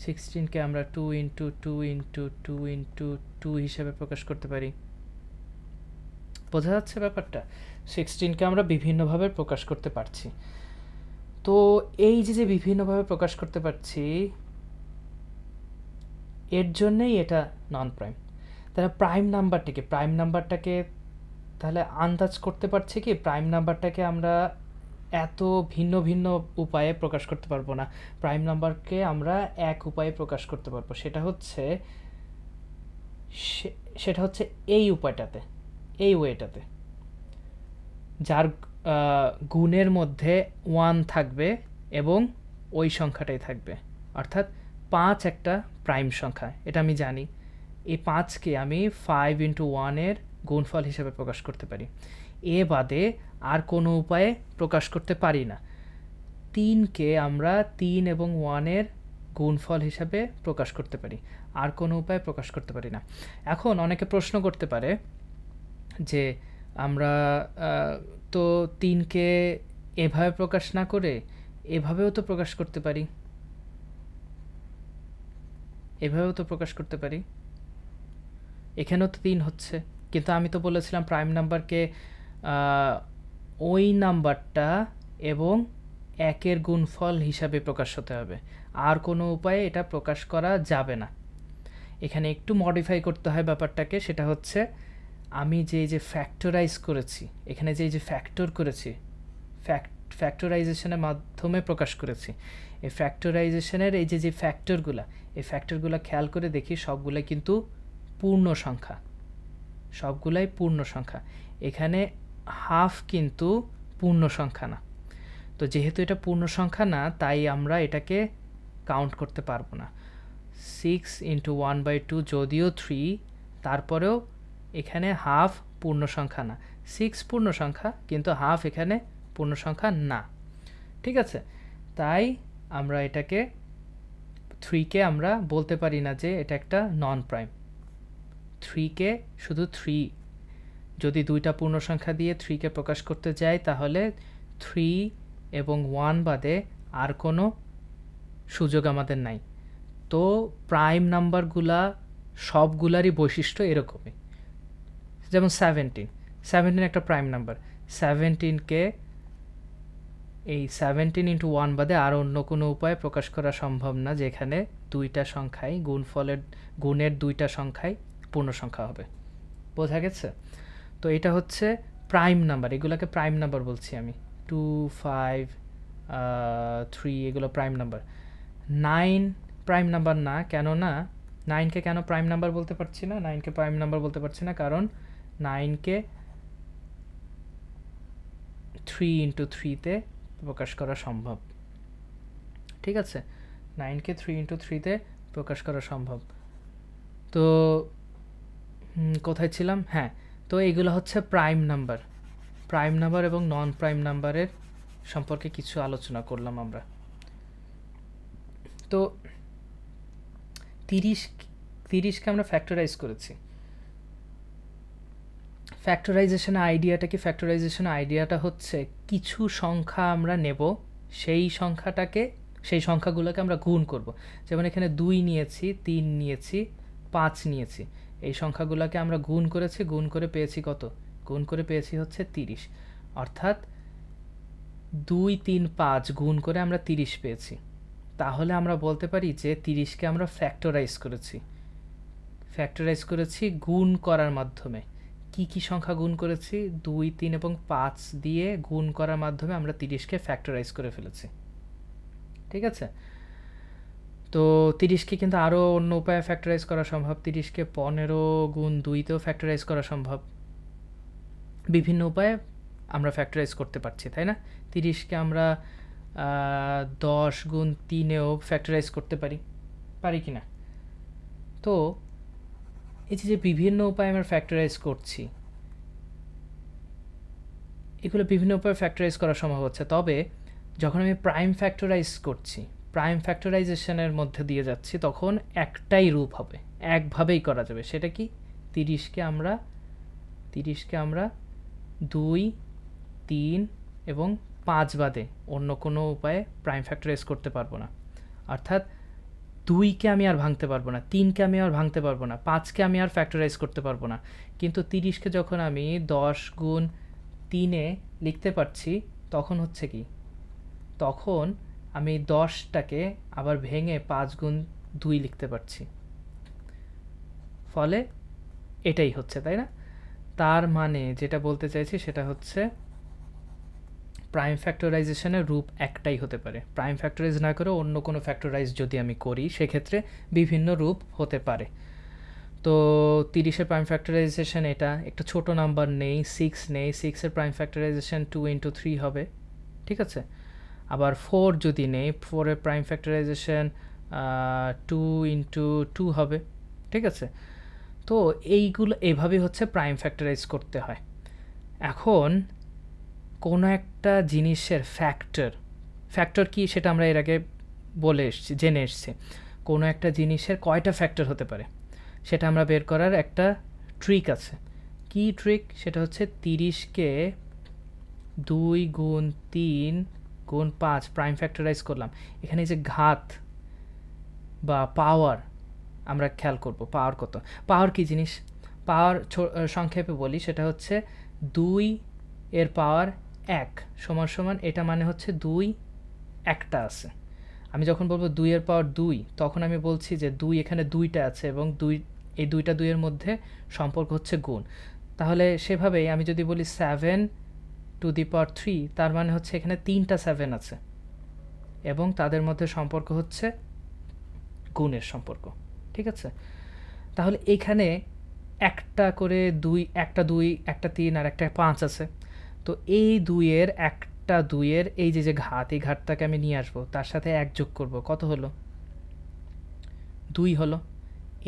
16কে আমরা 2 ইন্টু 2 ইন্টু 2 ইন্টু 2 হিসেবে প্রকাশ করতে পারি। বোঝা যাচ্ছে ব্যাপারটা? 16কে আমরা বিভিন্নভাবে প্রকাশ করতে পারছি। তো এই যে বিভিন্নভাবে প্রকাশ করতে পারছি, এর জন্যই এটা নন প্রাইম। তাহলে প্রাইম নাম্বারটাকে তাহলে আন্দাজ করতে পারছি কি প্রাইম নাম্বারটাকে আমরা এত ভিন্ন ভিন্ন উপায়ে প্রকাশ করতে পারবো না। প্রাইম নাম্বারকে আমরা এক উপায়ে প্রকাশ করতে পারবো, সেটা হচ্ছে এই উপায়টাতে, এই ওয়েটাতে, যার গুণের মধ্যে 1 থাকবে এবং ওই সংখ্যাটাই থাকবে। অর্থাৎ 5 একটা প্রাইম সংখ্যা, এটা আমি জানি। এই 5কে আমি 5 ইন্টু 1-এর গুণফল হিসেবে প্রকাশ করতে পারি। এ বাদে আর কোনো উপায়ে প্রকাশ করতে পারি না। 3কে আমরা 3 এবং 1-এর গুণফল হিসাবে প্রকাশ করতে পারি, আর কোনো উপায়ে প্রকাশ করতে পারি না। এখন অনেকে প্রশ্ন করতে পারে যে আমরা তো 3কে এভাবে প্রকাশ না করে এভাবেও তো প্রকাশ করতে পারি, এভাবেও তো প্রকাশ করতে পারি। এখানেও তো 3 হচ্ছে, কিন্তু আমি তো বলেছিলাম প্রাইম নাম্বারকে ওই নাম্বারটা এবং 1-এর গুণফল হিসাবে প্রকাশ হতে হবে, আর কোনো উপায়ে এটা প্রকাশ করা যাবে না। এখানে একটু মডিফাই করতে হয় ব্যাপারটাকে, সেটা হচ্ছে আমি যে ফ্যাক্টরাইজ করেছি, এখানে যে ফ্যাক্টর করেছি, ফ্যাক্টরাইজেশনের মাধ্যমে প্রকাশ করেছি। এই ফ্যাক্টরাইজেশনের এই যে ফ্যাক্টরগুলো, এই ফ্যাক্টরগুলো খেয়াল করে দেখি সবগুলাই কিন্তু পূর্ণ সংখ্যা, সবগুলাই পূর্ণ সংখ্যা। এখানে হাফ কিন্তু পূর্ণ সংখ্যা না। তো যেহেতু এটা পূর্ণ সংখ্যা না, তাই আমরা এটাকে কাউন্ট করতে পারবো না। 6 ইন্টু 1/2 যদিও 3, তারপরেও এখানে হাফ পূর্ণ সংখ্যা না। 6 পূর্ণ সংখ্যা, কিন্তু হাফ এখানে পূর্ণ সংখ্যা না। ঠিক আছে, তাই আমরা এটাকে 3 কে আমরা বলতে পারি না যে এটা একটা নন প্রাইম। 3 কে শুধু 3, যদি দুইটা পূর্ণ সংখ্যা দিয়ে 3 কে প্রকাশ করতে যাই তাহলে 3 এবং 1 বাদে আর কোনো সুযোগ আমাদের নাই। তো প্রাইম নাম্বারগুলা সবগুলারই বৈশিষ্ট্য এরকমই। যেমন 17 একটা প্রাইম নাম্বার। 17কে এই 17 ইন্টু 1 বাদে আর অন্য কোনো উপায়ে প্রকাশ করা সম্ভব না যেখানে দুইটা সংখ্যাই গুণের দুইটা সংখ্যাই পূর্ণ সংখ্যা হবে। বোঝা গেছে? তো এটা হচ্ছে প্রাইম নাম্বার, এগুলোকে প্রাইম নাম্বার বলছি আমি। 2, 5, 3 এগুলো প্রাইম নাম্বার। 9 প্রাইম নাম্বার না, কেননা 9কে কেন প্রাইম নাম্বার বলতে পারছি না? 9কে প্রাইম নাম্বার বলতে পারছি না কারণ 9কে 3 ইন্টু 3তে প্রকাশ করা সম্ভব। ঠিক আছে, 9কে 3 ইন্টু 3তে প্রকাশ করা সম্ভব। তো কোথায় ছিলাম? হ্যাঁ, তো এইগুলো হচ্ছে প্রাইম নাম্বার। প্রাইম নাম্বার এবং নন প্রাইম নাম্বারের সম্পর্কে কিছু আলোচনা করলাম আমরা। তো 30কে আমরা ফ্যাক্টরাইজ করেছি। ফ্যাক্টরাইজেশন আইডিয়াটা কি? ফ্যাক্টরাইজেশন আইডিয়াটা হচ্ছে কিছু সংখ্যা আমরা নেব, সেই সংখ্যাগুলোকে আমরা গুণ করব। যেমন এখানে 2 নিয়েছি, 3 নিয়েছি, 5 নিয়েছি। এই সংখ্যাগুলোকে আমরা গুণ করেছি, গুণ করে পেয়েছি কত? গুণ করে পেয়েছি হচ্ছে 30। অর্থাৎ 2, 3, 5 গুণ করে আমরা 30 পেয়েছি। তাহলে আমরা বলতে পারি যে 30কে আমরা ফ্যাক্টরাইজ করেছি গুণ করার মাধ্যমে। কি সংখ্যা গুণ করেছি? 2, 3 এবং 5 দিয়ে গুণ করার মাধ্যমে আমরা 30কে ফ্যাক্টরাইজ করে ফেলেছি। ঠিক আছে, তো 30কে কিন্তু আরও অন্য উপায়ে ফ্যাক্টরাইজ করা সম্ভব। 30কে 15 গুণ 2তেও ফ্যাক্টরাইজ করা সম্ভব। বিভিন্ন উপায়ে আমরা ফ্যাক্টরাইজ করতে পারছি, তাই না? 30কে আমরা 10 গুণ 3এও ফ্যাক্টরাইজ করতে পারি কি না? তো এই যে বিভিন্ন উপায়ে আমরা ফ্যাক্টরাইজ করছি, এগুলো বিভিন্ন উপায়ে ফ্যাক্টরাইজ করা সম্ভব হচ্ছে। তবে যখন আমি প্রাইম ফ্যাক্টরাইজ করছি, প্রাইম ফ্যাক্টরাইজেশনের মধ্যে দিয়ে যাচ্ছি, তখন একটাই রূপ হবে, একভাবেই করা যাবে। সেটা কি? 30কে আমরা 2, 3 এবং 5 বাদে অন্য কোনো উপায়ে প্রাইম ফ্যাক্টরাইজ করতে পারবো না। অর্থাৎ 2কে আমি আর ভাঙতে পারবো না, 3কে আমি আর ভাঙতে পারবো না, 5কে আমি আর ফ্যাক্টরাইজ করতে পারবো না। কিন্তু 30কে যখন আমি 10 গুণ 3-এ লিখতে পারছি, তখন হচ্ছে কি? তখন আমি 10টাকে আবার ভেঙে 5 গুণ 2 লিখতে পারছি। ফলে এটাই হচ্ছে, তাই না? তার মানে যেটা বলতে চাইছি সেটা হচ্ছে প্রাইম ফ্যাক্টরাইজেশনের রূপ একটাই হতে পারে। প্রাইম ফ্যাক্টরাইজ না করে অন্য কোনো ফ্যাক্টরাইজ যদি আমি করি, সেক্ষেত্রে বিভিন্ন রূপ হতে পারে। তো 30-এর প্রাইম ফ্যাক্টরাইজেশন এটা একটা ছোট নাম্বার নেই, 6 নেই, 6-এর প্রাইম ফ্যাক্টরাইজেশন 2 ইন্টু 3 হবে। ঠিক আছে, আবার 4 যদি নেই, 4-এর প্রাইম ফ্যাক্টরাইজেশন 2 ইন্টু 2 হবে। ঠিক আছে, তো এইগুলো এভাবে হচ্ছে প্রাইম ফ্যাক্টরাইজ করতে হয়। এখন কোনো একটা জিনিসের ফ্যাক্টর কি সেটা আমরা এর আগে জেনে এসছি। কোনো একটা জিনিসের কয়টা ফ্যাক্টর হতে পারে সেটা আমরা বের করার একটা ট্রিক আছে। কি ট্রিক? সেটা হচ্ছে 30কে 2 গুণ 3 গুণ 5 প্রাইম ফ্যাক্টরাইজ করলাম। এখানে যে ঘাত বা পাওয়ার আমরা খেয়াল করব। পাওয়ার কত? পাওয়ার কি জিনিস? পাওয়ার সংক্ষেপে বলি, সেটা হচ্ছে 2 এর পাওয়ার 1 সমান সমান, এটা মানে হচ্ছে 2 একটা আছে। আমি যখন বলবো 2 এর পাওয়ার 2, তখন আমি বলছি যে 2 এখানে 2টা আছে এবং এই 2টা 2 এর মধ্যে সম্পর্ক হচ্ছে গুণ। তাহলে সেভাবেই আমি যদি বলি 7 টু দি পাওয়ার 3, তার মানে হচ্ছে এখানে 3টা 7 আছে এবং তাদের মধ্যে সম্পর্ক হচ্ছে গুণের সম্পর্ক। ঠিক আছে, তাহলে এখানে একটা করে 2, একটা 2, একটা 3 আর একটা 5 আছে। তো এই 2-এর একটা 2-এর এই যে ঘাত, এই ঘাতটাকে আমি নিয়ে আসবো, তার সাথে 1 যোগ করব। কত হলো? 2 হলো।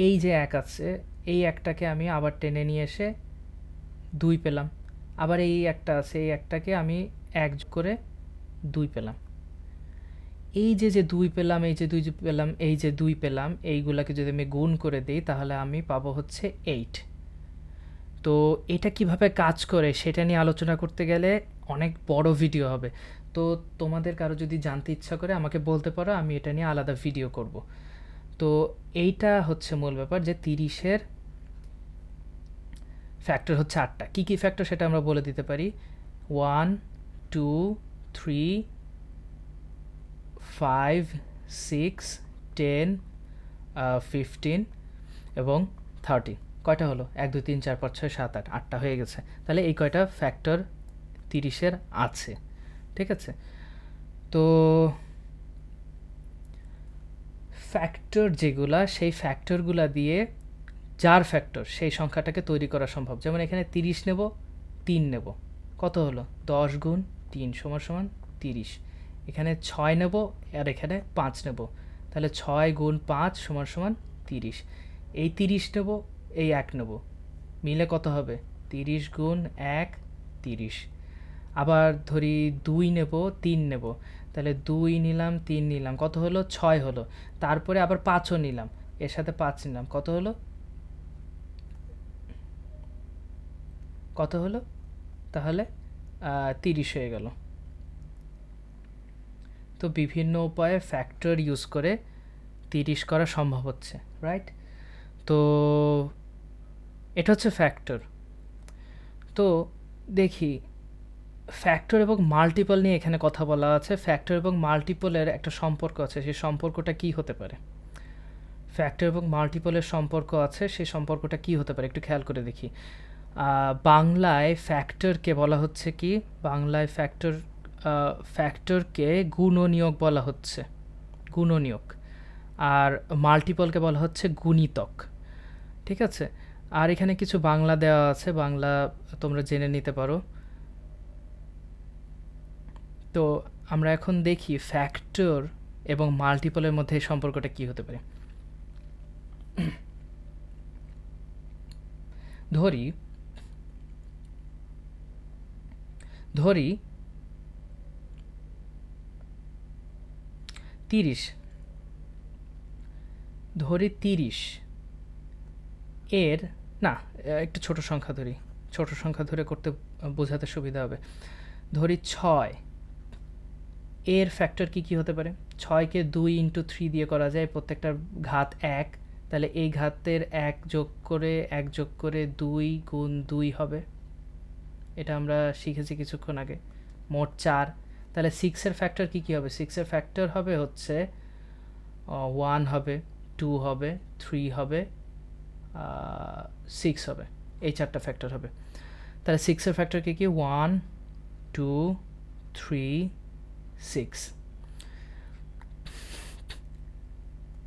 এই যে 1 আছে, এই একটাকে আমি আবার টেনে নিয়ে এসে 2 পেলাম। আবার এই একটা আছে, এই একটাকে আমি 1 যোগ করে 2 পেলাম। এই যে যে 2 পেলাম, এই যে 2 পেলাম, এই যে 2 পেলাম, এইগুলাকে যদি আমি গুণ করে দিই তাহলে আমি পাবো হচ্ছে 8। তো এটা কিভাবে কাজ করে সেটা নিয়ে আলোচনা করতে গেলে অনেক বড় ভিডিও হবে। তো তোমাদের কারো যদি জানতে ইচ্ছা করে আমাকে বলতে পারো, আমি এটা নিয়ে আলাদা ভিডিও করব। তো এইটা হচ্ছে মূল ব্যাপার যে 30-এর ফ্যাক্টর হচ্ছে 8টা। কী কী ফ্যাক্টর সেটা আমরা বলে দিতে পারি। 1, 2, 3, 5, 6, 10, 15 এবং 30। কয়টা হলো? 1, 2, 3, 4, 5, 6, 7, 8, 8টা হয়ে গেছে। তাহলে এই কয়টা ফ্যাক্টর 30-এর আছে, ঠিক আছে? তো ফ্যাক্টর যেগুলা, সেই ফ্যাক্টরগুলা দিয়ে যার ফ্যাক্টর সেই সংখ্যাটাকে তৈরি করা সম্ভব। যেমন এখানে 30 নেব, 3 নেব, কত হলো? 10 গুণ 3 সমান সমান 30। এখানে 6 নেব আর এখানে 5 নেব, তাহলে 6 গুণ 5 সমান সমান 30। এই 30 নেব, এই 1 নেব, মিলে কত হবে? 30 গুণ 1 30। আবার ধরি 2 নেব, 3 নেব, তাহলে 2 নিলাম, 3 নিলাম, কত হলো? 6 হলো। তারপরে আবার 5ও নিলাম, এর সাথে 5 নিলাম, কত হলো? কত হলো? তাহলে 30 হয়ে গেল। তো বিভিন্ন উপায়ে ফ্যাক্টর ইউজ করে 30 করা সম্ভব হচ্ছে, রাইট? তো এটা হচ্ছে ফ্যাক্টর। তো দেখি ফ্যাক্টর এবং মাল্টিপল নিয়ে এখানে কথা বলা আছে। ফ্যাক্টর এবং মাল্টিপলের একটা সম্পর্ক আছে, সেই সম্পর্কটা কি হতে পারে? ফ্যাক্টর এবং মাল্টিপলের সম্পর্ক আছে, সেই সম্পর্কটা কি হতে পারে একটু খেয়াল করে দেখি। বাংলায় ফ্যাক্টরকে বলা হচ্ছে কি? বাংলায় ফ্যাক্টরকে গুণনীয়ক বলা হচ্ছে, গুণনীয়ক। আর মাল্টিপলকে বলা হচ্ছে গুণিতক, ঠিক আছে? আর এখানে কিছু বাংলা দেওয়া আছে, বাংলা তোমরা জেনে নিতে পারো। তো আমরা এখন দেখি ফ্যাক্টর এবং মাল্টিপলের মধ্যে এই সম্পর্কটা কি হতে পারে। ধরি 30, ধরি 30 এর না, একটু ছোট সংখ্যা ধরি, ছোট সংখ্যা ধরে করতে বোঝাতে সুবিধা হবে। ধরি 6 এর ফ্যাক্টর কি কি হতে পারে? 6কে 2 ইন্টু 3 দিয়ে করা যায়, প্রত্যেকটার ঘাত 1, তাহলে এই ঘাতের 1 যোগ করে 2 গুণ 2 হবে। এটা আমরা শিখেছি কিছুক্ষণ আগে। মোট 4। তাহলে 6-এর ফ্যাক্টর কি কি হবে? 6-এর ফ্যাক্টর হবে হচ্ছে 1 হবে, 2 হবে, 3 হবে, 6 হবে। এই 4টা ফ্যাক্টর হবে। তাহলে 6-এর ফ্যাক্টর কি কি? 1, 2, 3, 6।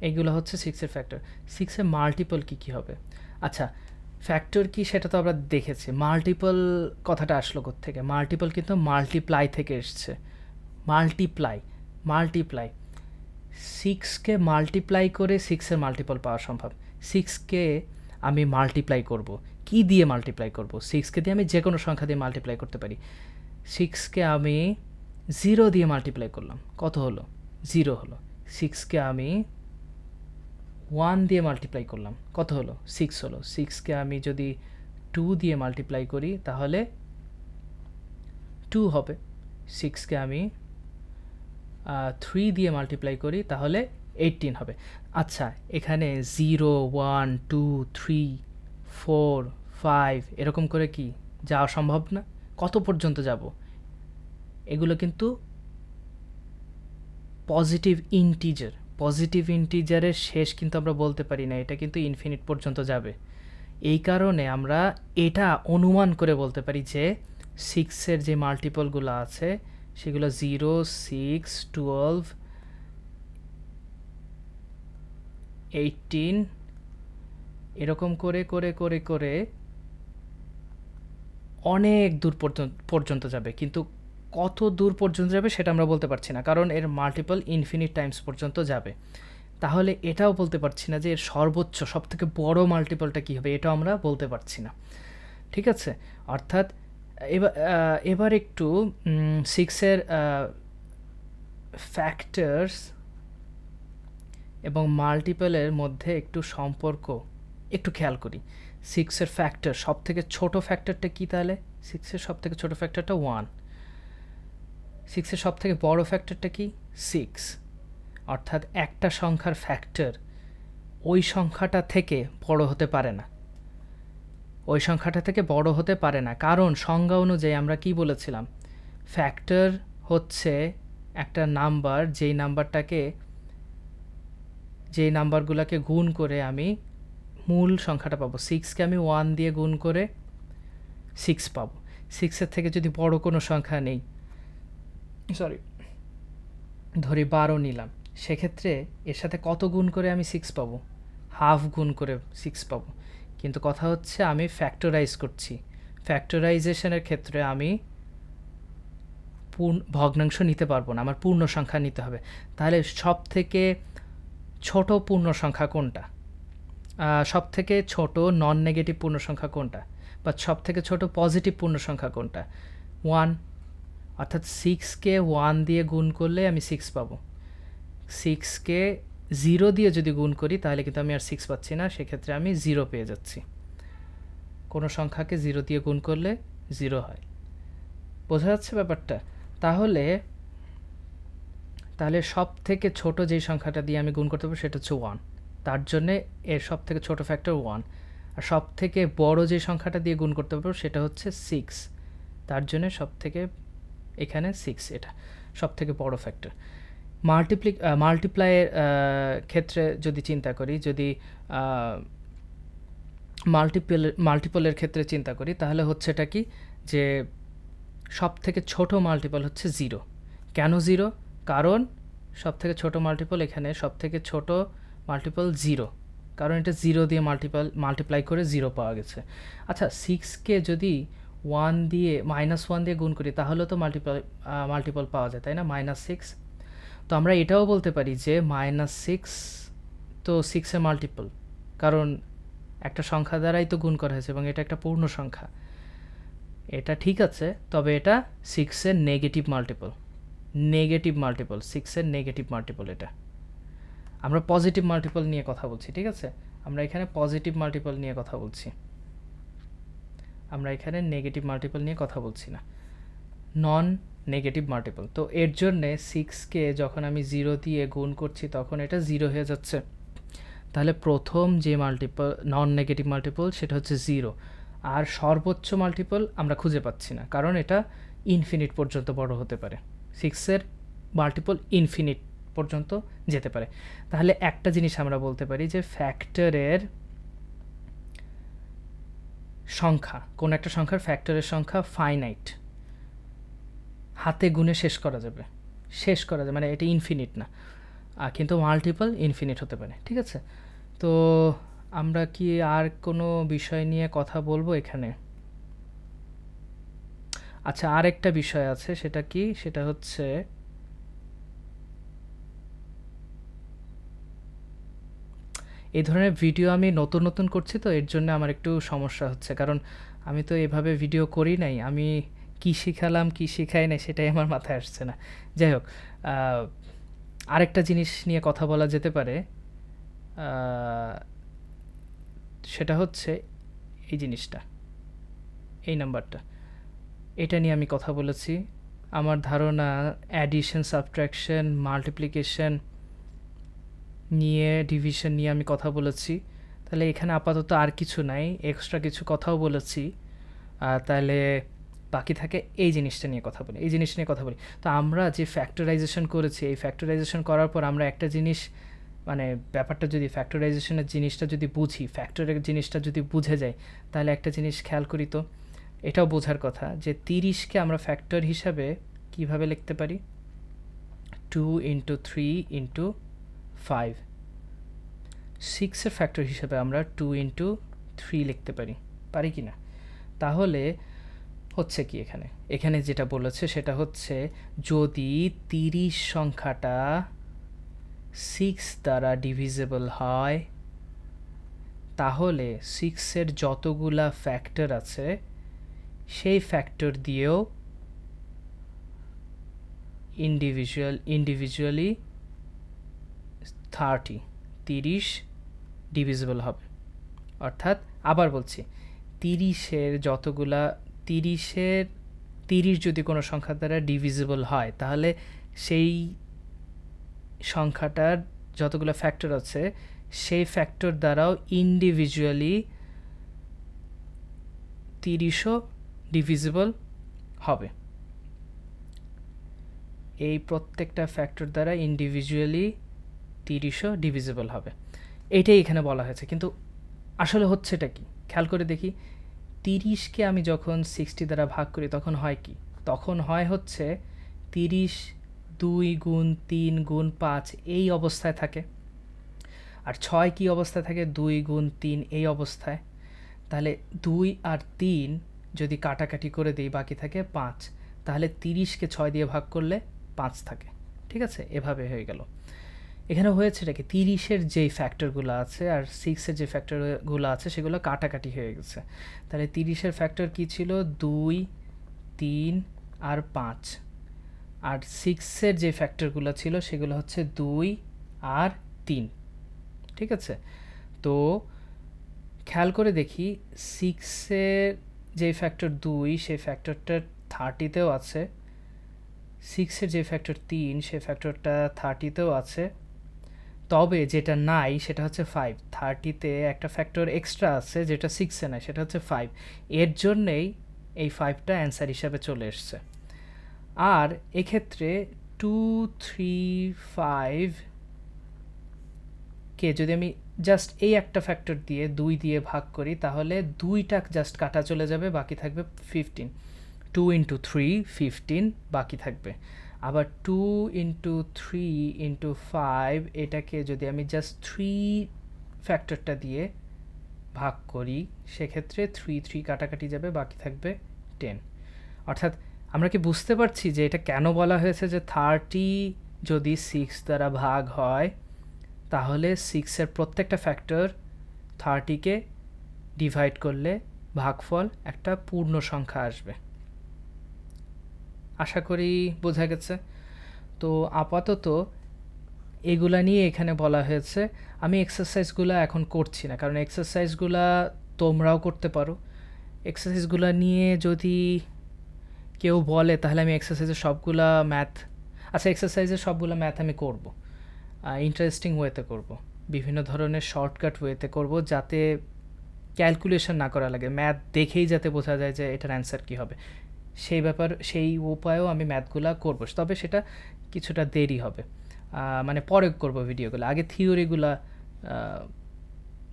এইগুলো হচ্ছে 6-এর ফ্যাক্টর। 6-এর মাল্টিপল কি কি হবে? আচ্ছা, ফ্যাক্টর কি সেটা তো আমরা দেখেছি। মাল্টিপল কথাটা আসলো কোত্থেকে? মাল্টিপল কিন্তু মাল্টিপ্লাই থেকে এসছে। মাল্টিপ্লাই 6কে মাল্টিপ্লাই করে 6-এর মাল্টিপল পাওয়া সম্ভব। 6কে আমি মাল্টিপ্লাই করব, কি দিয়ে মাল্টিপ্লাই করব? 6কে দিয়ে আমি যে কোনো সংখ্যা দিয়ে মাল্টিপ্লাই করতে পারি। 6কে আমি 0 দিয়ে মাল্টিপ্লাই করলাম, কত হলো? 0 হলো। 6কে আমি 1 দিয়ে মাল্টিপ্লাই করলাম, কত হলো? 6 হলো। 6কে আমি যদি 2 দিয়ে মাল্টিপ্লাই করি তাহলে 2 হবে। 6কে আমি 3 দিয়ে মাল্টিপ্লাই করি তাহলে 18 হবে। আচ্ছা, এখানে 0, 1, 2, 3, 4, 5 এরকম করে কি যাওয়া সম্ভব না? কত পর্যন্ত যাব? এগুলো কিন্তু পজিটিভ ইন্টিজারের শেষ কিন্তু আমরা বলতে পারি না, এটা কিন্তু ইনফিনিট পর্যন্ত যাবে। এই কারণে আমরা এটা অনুমান করে বলতে পারি যে 6-এর যে মাল্টিপলগুলো আছে সেগুলো 0, 6, 12, 18 এরকম করে করে করে করে অনেক দূর পর্যন্ত যাবে। কিন্তু কত দূর পর্যন্ত যাবে সেটা আমরা বলতে পারছি না, কারণ এর মাল্টিপল ইনফিনিট টাইমস পর্যন্ত যাবে। তাহলে এটাও বলতে পারছি না যে এর সর্বোচ্চ সবথেকে বড় মাল্টিপলটা কী হবে, এটাও আমরা বলতে পারছি না, ঠিক আছে? অর্থাৎ এবার একটু 6-এর ফ্যাক্টরস এবং মাল্টিপলের মধ্যে একটু সম্পর্ক একটু খেয়াল করি। 6-এর ফ্যাক্টর, সব থেকে ছোটো ফ্যাক্টরটা কী তাহলে? 6-এর সব থেকে ছোটো ফ্যাক্টরটা 1। 6-এর সব থেকে বড় ফ্যাক্টরটা কি? 6। অর্থাৎ একটা সংখ্যার ফ্যাক্টর ওই সংখ্যাটা থেকে বড় হতে পারে না, ওই সংখ্যাটা থেকে বড় হতে পারে না। কারণ সংজ্ঞা অনুযায়ী আমরা কি বলেছিলাম? ফ্যাক্টর হচ্ছে একটা নাম্বার, যেই নাম্বারগুলোকে গুণ করে আমি মূল সংখ্যাটা পাবো। 6কে আমি 1 দিয়ে গুণ করে 6 পাবো। 6-এর থেকে যদি বড় কোনো সংখ্যা নেই, ধরি 12 নিলাম, সেক্ষেত্রে এর সাথে কত গুণ করে আমি 6 পাবো? হাফ গুণ করে 6 পাবো। কিন্তু কথা হচ্ছে আমি ফ্যাক্টরাইজ করছি। ফ্যাক্টরাইজেশনের ক্ষেত্রে আমি ভগ্নাংশ নিতে পারবো না, আমার পূর্ণ সংখ্যা নিতে হবে। তাহলে সব থেকে ছোট পূর্ণ সংখ্যা কোনটা? সব থেকে ছোট নন নেগেটিভ পূর্ণ সংখ্যা কোনটা? বা সব থেকে ছোট পজিটিভ পূর্ণ সংখ্যা কোনটা? 1। অর্থাৎ 6কে 1 দিয়ে গুণ করলে আমি 6 পাবো। 6কে 0 দিয়ে যদি গুণ করি তাহলে কিন্তু আমি আর 6 পাচ্ছি না, সেক্ষেত্রে আমি 0 পেয়ে যাচ্ছি। কোনো সংখ্যাকে 0 দিয়ে গুণ করলে 0 হয়। বোঝা যাচ্ছে ব্যাপারটা? তাহলে সব থেকে ছোট যেই সংখ্যাটা দিয়ে আমি গুণ করতে পারবো সেটা হচ্ছে 1। তার জন্যে এর সব থেকে ছোট ফ্যাক্টর 1। আর সব থেকে বড় যে সংখ্যাটা দিয়ে গুণ করতে পারবো সেটা হচ্ছে 6। তার জন্য সব থেকে এখানে 6, এটা সব থেকে বড় ফ্যাক্টর। মাল্টিপ্লাইয়ের ক্ষেত্রে যদি চিন্তা করি, যদি মাল্টিপলের ক্ষেত্রে চিন্তা করি, তাহলে হচ্ছে এটা কি, যে সব থেকে ছোট মাল্টিপল হচ্ছে 0। কেন 0? কারণ সব থেকে ছোট মাল্টিপল, এখানে সব থেকে ছোট মাল্টিপল 0, কারণ এটা 0 দিয়ে মাল্টিপ্লাই করে 0 পাওয়া গেছে। আচ্ছা, 6কে যদি 1 দিয়ে -1 দিয়ে গুণ করি তাহলে তো মাল্টিপল পাওয়া যায়, তাই না? -6। তো আমরা এটাও বলতে পারি যে -6 তো 6-এর মাল্টিপল, কারণ একটা সংখ্যা দ্বারাই তো গুণ করা হয়েছে এবং এটা একটা পূর্ণ সংখ্যা। এটা ঠিক আছে, তবে এটা 6-এর নেগেটিভ মাল্টিপল। 6-এর নেগেটিভ মাল্টিপল এটা। আমরা পজিটিভ মাল্টিপল নিয়ে কথা বলছি, ঠিক আছে? আমরা এখানে পজিটিভ মাল্টিপল নিয়ে কথা বলছি, আমরা এখানে নেগেটিভ মাল্টিপল নিয়ে কথা বলছি না, নন নেগেটিভ মাল্টিপল। তো এর জন্যে 6কে যখন আমি 0 দিয়ে গুণ করছি তখন এটা 0 হয়ে যাচ্ছে। তাহলে প্রথম যে মাল্টিপল, নন নেগেটিভ মাল্টিপল, সেটা হচ্ছে 0। আর সর্বোচ্চ মাল্টিপল আমরা খুঁজে পাচ্ছি না, কারণ এটা ইনফিনিট পর্যন্ত বড় হতে পারে। 6-এর মাল্টিপল ইনফিনিট পর্যন্ত যেতে পারে। তাহলে একটা জিনিস আমরা বলতে পারি যে ফ্যাক্টরের সংখ্যা, কোন একটা সংখ্যার ফ্যাক্টরের সংখ্যা ফাইনাইট, হাতে গুণে শেষ করা যাবে, মানে এটা ইনফিনিট না, কিন্তু মাল্টিপল ইনফিনিট হতে পারে, ঠিক আছে? তো আমরা কি আর কোনো বিষয় নিয়ে কথা বলবো এখানে? আচ্ছা, আর একটা বিষয় আছে, সেটা কি? সেটা হচ্ছে এই ধরনের ভিডিও আমি নতুন করছি, তো এর জন্য আমার একটু সমস্যা হচ্ছে, কারণ আমি তো এভাবে ভিডিও করি নাই। আমি কি শিখালাম কি শিখাই নাই সেটাই আমার মাথায় আসছে না। যাই হোক, আরেকটা জিনিস নিয়ে কথা বলা যেতে পারে, সেটা হচ্ছে এই জিনিসটা, এই নাম্বারটা, এটা নিয়ে আমি কথা বলেছি। আমার ধারণা অ্যাডিশন, সাবট্রাকশন, মাল্টিপ্লিকেশন নিয়ে, ডিভিশন নিয়ে আমি কথা বলেছি। তাহলে এখানে আপাতত আর কিছু নাই, এক্সট্রা কিছু কথাও বলেছি। তাহলে বাকি থাকে এই জিনিসটা নিয়ে কথা বলি। তো আমরা যে ফ্যাক্টরাইজেশন করেছি, এই ফ্যাক্টরাইজেশন করার পর আমরা একটা জিনিস, মানে ব্যাপারটা যদি ফ্যাক্টরাইজেশনের জিনিসটা যদি বুঝি, ফ্যাক্টরের জিনিসটা যদি বুঝে যায়, তাহলে একটা জিনিস খেয়াল করি, তো এটাও বোঝার কথা যে 30কে আমরা ফ্যাক্টর হিসাবে কিভাবে লিখতে পারি? 2 × 3 × 5। 6-এর ফ্যাক্টর হিসেবে আমরা 2 × 3 লিখতে পারি কি না? তাহলে হচ্ছে কি, এখানে যেটা বলেছে সেটা হচ্ছে, যদি 30 সংখ্যাটা 6 দ্বারা ডিভিজিবল হয়, তাহলে 6-এর যতগুলা ফ্যাক্টর আছে সেই ফ্যাক্টর দিয়েও ইন্ডিভিজুয়ালি 30 ডিভিজিবল হবে। অর্থাৎ আবার বলছি, 30 যদি কোনো সংখ্যা দ্বারা ডিভিজিবল হয়, তাহলে সেই সংখ্যাটার যতগুলো ফ্যাক্টর আছে সেই ফ্যাক্টর দ্বারাও ইন্ডিভিজুয়ালি 30ও ডিভিজিবল হবে। এই প্রত্যেকটা ফ্যাক্টর দ্বারা ইন্ডিভিজুয়ালি 30ও ডিভিজিবল হবে, এটাই এখানে বলা হয়েছে। কিন্তু আসলে হচ্ছেটা কি খেয়াল করে দেখি। 30কে আমি যখন 60 দ্বারা ভাগ করি তখন হয় কি? তখন হয় হচ্ছে 30 2 গুণ 3 গুণ 5 এই অবস্থায় থাকে, আর 6 কি অবস্থায় থাকে? 2 গুণ 3 এই অবস্থায়। তাহলে 2 আর 3 যদি কাটাকাটি করে দিই বাকি থাকে 5, তাহলে 30কে 6 দিয়ে ভাগ করলে 5 থাকে। ঠিক আছে, এভাবে হয়ে গেল। এখানে হয়েছে কি 30-এর যেই ফ্যাক্টরগুলো আছে আর 6-এর যে ফ্যাক্টরগুলো আছে সেগুলো কাটাকাটি হয়ে গেছে। তাহলে 30-এর ফ্যাক্টর কি ছিল? 2 3 আর 5, আর 6-এর যে ফ্যাক্টরগুলো ছিল সেগুলো হচ্ছে 2 আর 3। ঠিক আছে, তো খেয়াল করে দেখি 6-এর যে ফ্যাক্টর 2 সেই ফ্যাক্টরটা 30-তেও আছে, 6-এর যে ফ্যাক্টর 3 সেই ফ্যাক্টরটা 30-তেও আছে, তবে যেটা নাই সেটা হচ্ছে 5। 30-তে একটা ফ্যাক্টর এক্সট্রা আছে যেটা 6-এ নাই, সেটা হচ্ছে 5। এর জন্যেই এই 5টা অ্যান্সার হিসাবে চলে এসছে। আর এক্ষেত্রে 2 3 5 কে যদি আমি জাস্ট এই একটা ফ্যাক্টর দিয়ে 2 দিয়ে ভাগ করি তাহলে 2টা জাস্ট কাটা চলে যাবে, বাকি থাকবে 15। 2 ইন্টু 3 15 বাকি থাকবে। আবার 2 ইন্টু 3 ইন্টু 5 এটাকে যদি আমি জাস্ট 3 ফ্যাক্টরটা দিয়ে ভাগ করি সেক্ষেত্রে 3 3 কাটাকাটি যাবে, বাকি থাকবে 10। অর্থাৎ আমরা কি বুঝতে পারছি যে এটা কেন বলা হয়েছে যে 30 যদি 6 দ্বারা ভাগ হয় তাহলে 6-এর প্রত্যেকটা ফ্যাক্টর 30কে ডিভাইড করলে ভাগফল একটা পূর্ণ সংখ্যা আসবে। আশা করি বোঝা গেছে। তো আপাতত এগুলা নিয়ে এখানে বলা হয়েছে। আমি এক্সারসাইজগুলো এখন করছি না, কারণ এক্সারসাইজগুলো তোমরাও করতে পারো। এক্সারসাইজগুলো নিয়ে যদি কেউ বলে তাহলে আমি এক্সারসাইজের সবগুলা এক্সারসাইজের সবগুলো ম্যাথ আমি করব, ইন্টারেস্টিং ওয়েতে করব, বিভিন্ন ধরনের শর্টকাট ওয়েতে করব, যাতে ক্যালকুলেশন না করা লাগে, ম্যাথ দেখেই যাতে বোঝা যায় যে এটার অ্যান্সার কী হবে। সেই উপায়েও আমি ম্যাথগুলো করব, তবে সেটা কিছুটা দেরি হবে, মানে পরে করব ভিডিওগুলো। আগে থিওরিগুলো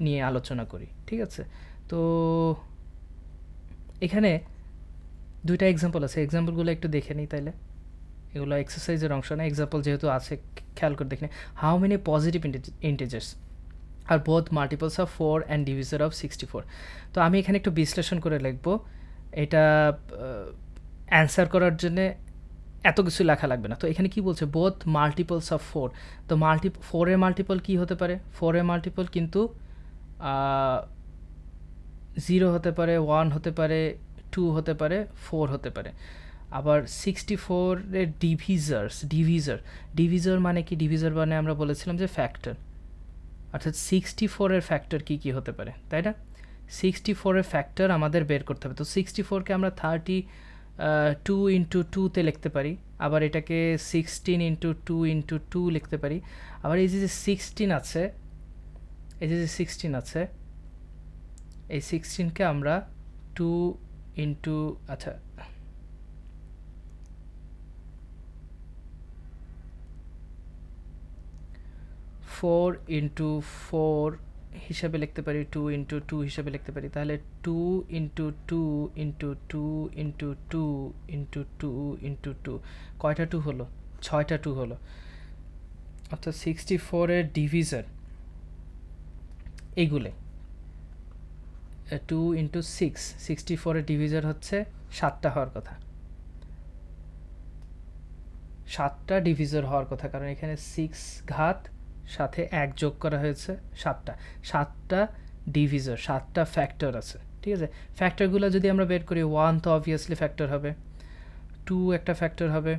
নিয়ে আলোচনা করি, ঠিক আছে? তো এখানে 2টা এক্সাম্পল আছে, এক্সাম্পলগুলো একটু দেখে নিই তাইলে। এগুলো এক্সারসাইজের অংশ না, এক্সাম্পল যেহেতু আছে খেয়াল করে দেখে নিই। How many positive integers are both multiples of 4 and divisor of 64? তো আমি এখানে একটু বিশ্লেষণ করে লিখব। এটা অ্যান্সার করার জন্যে এত কিছু লেখা লাগবে না। তো এখানে কি বলছে? Both multiples of 4। তো 4-এর মাল্টিপল কী হতে পারে? 4-এর মাল্টিপল কিন্তু 0 হতে পারে, 1 হতে পারে, 2 হতে পারে, 4 হতে পারে। আবার 64-এর ডিভিজার মানে কি? ডিভিজার মানে আমরা বলেছিলাম যে ফ্যাক্টর, অর্থাৎ 64-এর ফ্যাক্টর কী কী হতে পারে, তাই না? 64-এর ফ্যাক্টর আমাদের বের করতে হবে। তো 64-কে আমরা 32 ইন্টু 2-তে লিখতে পারি, আবার এটাকে 16 ইন্টু 2 ইন্টু 2 লিখতে পারি। আবার এই যে 16 আছে, এই 16কে আমরা 2 ইন্টু 4 ইন্টু 4 হিসাবে লিখতে পারি, 2 ইন্টু 2 হিসাবে লিখতে পারি। তাহলে 2 into 2 into 2 into 2 into 2 into 2, কয়টা 2 হলো? 6টা 2 হলো। অর্থাৎ 64-এর ডিভিজার এইগুলো 2 ইন্টু 6, 64-এর ডিভিজার হচ্ছে 7টা হওয়ার কথা, 7টা ডিভিজার হওয়ার কথা, কারণ এখানে 6 ঘাত সাথে 1 যোগ করা হয়েছে, 7টা ডিভিজার, 7টা ফ্যাক্টর আছে, ঠিক আছে? ফ্যাক্টরগুলো যদি আমরা বের করি, 1 তো অবভিয়াসলি ফ্যাক্টর হবে, 2 একটা ফ্যাক্টর হবে,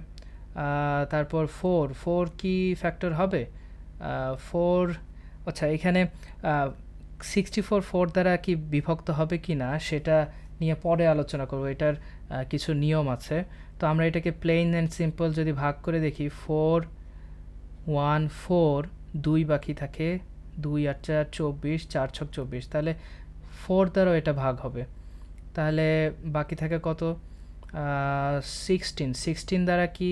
তারপর 4 কি ফ্যাক্টর হবে? 4, আচ্ছা এখানে 64 দ্বারা কি বিভক্ত হবে কি না সেটা নিয়ে পরে আলোচনা করব, এটার কিছু নিয়ম আছে। তো আমরা এটাকে প্লেন অ্যান্ড সিম্পল যদি ভাগ করে দেখি, 4 1 4, 2 বাকি থাকে, 2 8 4 24, 4 6 24, তাহলে 4 দ্বারাও এটা ভাগ হবে, তাহলে বাকি থাকে কত? 16 দ্বারা কি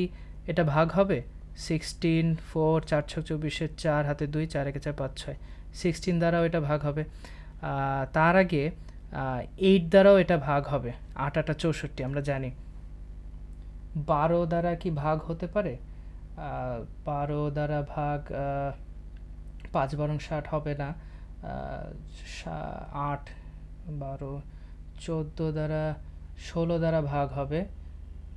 এটা ভাগ হবে? 16 4 4 6 24, 4 হাতে 2, 4 একে 4 5 6, 16 দ্বারাও এটা ভাগ হবে। তার আগে 8 দ্বারাও এটা ভাগ হবে, 8 8 64 আমরা জানি। 12 দ্বারা কি ভাগ হতে পারে? 12 দ্বারা ভাগ 5 12 60 হবে না, 8 12 14 দ্বারা 16 দ্বারা ভাগ হবে,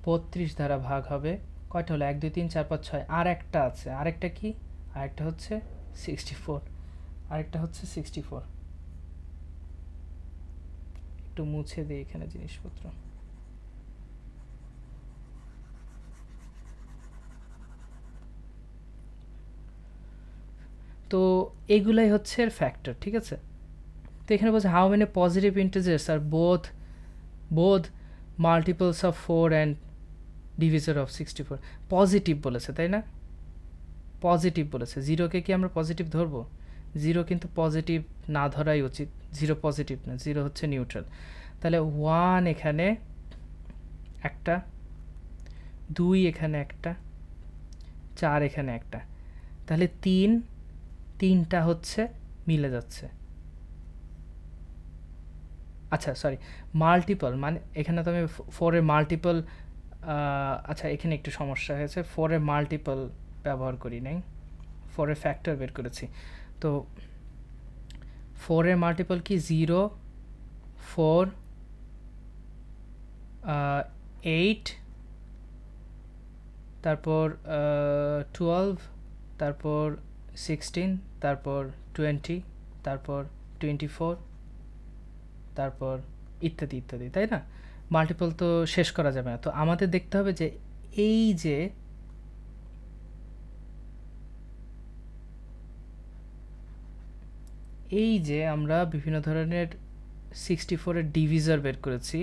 32 দ্বারা ভাগ হবে, কয়টা হলো? 1 2 3 4 5 6, আর একটা আছে, আরেকটা কি? আরেকটা হচ্ছে 64, আরেকটা হচ্ছে 64। একটু মুছে দিই এখানে জিনিসপত্র। তো এগুলাই হচ্ছে ফ্যাক্টর, ঠিক আছে? তো এখানে বলছে how many positive integers are both multiples of 4 and divisor of 64। Positive বলেছে, তাই না? পজিটিভ বলেছে। জিরোকে কি আমরা পজিটিভ ধরবো? জিরো কিন্তু পজিটিভ না ধরাই উচিত, জিরো পজিটিভ না, জিরো হচ্ছে নিউট্রাল। তাহলে 1 এখানে একটা, 2 এখানে একটা, 4 এখানে একটা, তাহলে 3টা হচ্ছে মিলে যাচ্ছে। আচ্ছা সরি, মাল্টিপল মানে এখানে তো আমি 4-এর মাল্টিপল, আচ্ছা এখানে একটু সমস্যা হয়েছে, 4-এর মাল্টিপল ব্যবহার করি নাই, 4-এর ফ্যাক্টর বের করেছি। তো 4-এর মাল্টিপল কি? 0 4 8, তারপর 12, তারপর 16, তারপর 20, তারপর 24, তারপর ইত্যাদি ইত্যাদি, তাই না? মাল্টিপল তো শেষ করা যাবে না। তো আমাদের দেখতে হবে যে এই যে আমরা বিভিন্ন ধরনের 64-এর ডিভিজার বের করেছি,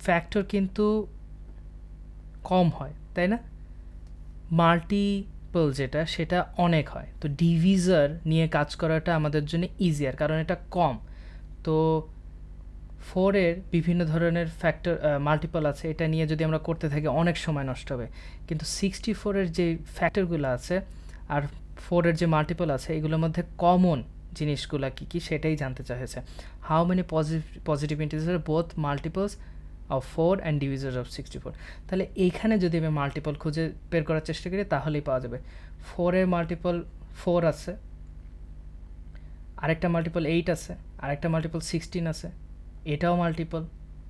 ফ্যাক্টর কিন্তু কম হয়, তাই না? মাল্টিপল যেটা সেটা অনেক হয়, তো ডিভিজার নিয়ে কাজ করাটা আমাদের জন্য ইজিয়ার, কারণ এটা কম। তো 4-এর বিভিন্ন ধরনের ফ্যাক্টর মাল্টিপল আছে, এটা নিয়ে যদি আমরা করতে থাকি অনেক সময় নষ্ট হবে। কিন্তু 64-এর যে ফ্যাক্টরগুলো আছে আর 4-এর যে মাল্টিপল আছে, এগুলোর মধ্যে কমন জিনিসগুলো কী কী সেটাই জানতে চাইছে। How many positive integer both multiples of 4 and divisor of 64। তাহলে এইখানে যদি আমি মাল্টিপল খুঁজে বের করার চেষ্টা করি তাহলেই পাওয়া যাবে। 4-এর মাল্টিপল 4 আছে, আরেকটা মাল্টিপল 8 আছে, আরেকটা মাল্টিপল 16 আছে, এটাও মাল্টিপল,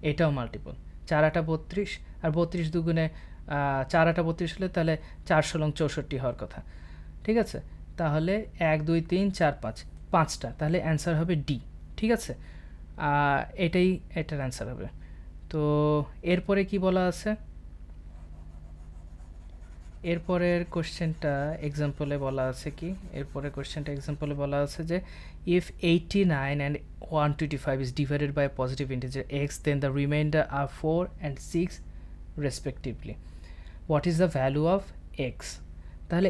এটাও মাল্টিপল। 4 8 32, আর 32 দুগুণে 4 8 32 হলে তাহলে 4 16 64 হওয়ার কথা, ঠিক আছে? তাহলে 1 2 3 4 5, 5টা, তাহলে অ্যান্সার হবে ডি, ঠিক আছে? এটাই এটার অ্যান্সার হবে। তো এরপরে কি বলা আছে? এরপরের কোশ্চেনটা এক্সাম্পলে বলা আছে কি? এরপরের কোশ্চেনটা এক্সাম্পলে বলা আছে যে if 89 and 125 is divided by a positive integer x, then the remainder are 4 and 6 respectively. What is the value of x? তাহলে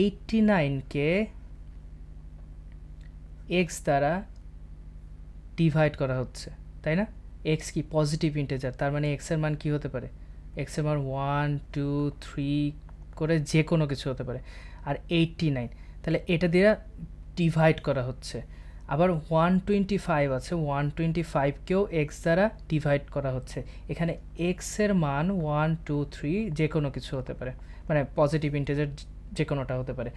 89-কে x দ্বারা ডিভাইড করা হচ্ছে, তাই না? x কি পজিটিভ ইন্টিজার, তার মানে x এর মান কি হতে পারে? x এর মান 1 2 3 করে যে কোনো কিছু হতে পারে। আর 89, তাহলে এটা দিয়ে ডিভাইড করা হচ্ছে। আবার 125 আছে, 125কেও x দ্বারা ডিভাইড করা হচ্ছে। এখানে x এর মান 1 2 3 যে কোনো কিছু হতে পারে, মানে পজিটিভ ইন্টিজার যে কোনোটা হতে পারে।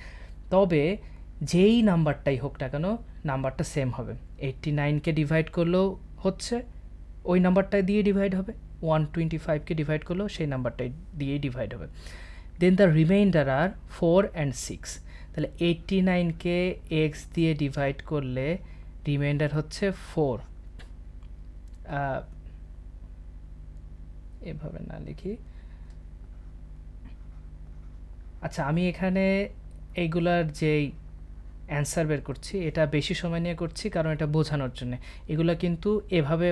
তবে যেই নাম্বারটাই হোক না কেন নাম্বারটা সেম হবে। 89কে ডিভাইড করলেও হচ্ছে ওই নাম্বারটাই দিয়ে ডিভাইড হবে, 125কে ডিভাইড করলেও সেই নাম্বারটাই দিয়েই ডিভাইড হবে। দেন দ্য রিমাইন্ডার আর 4 অ্যান্ড 6। তাহলে 89কে x দিয়ে ডিভাইড করলে রিমাইন্ডার হচ্ছে 4। এভাবে না লিখি, আচ্ছা, আমি এখানে এইগুলার যেই অ্যান্সার বের করছি এটা বেশি সময় নিয়ে করছি কারণ এটা বোঝানোর জন্য। এগুলা কিন্তু এভাবে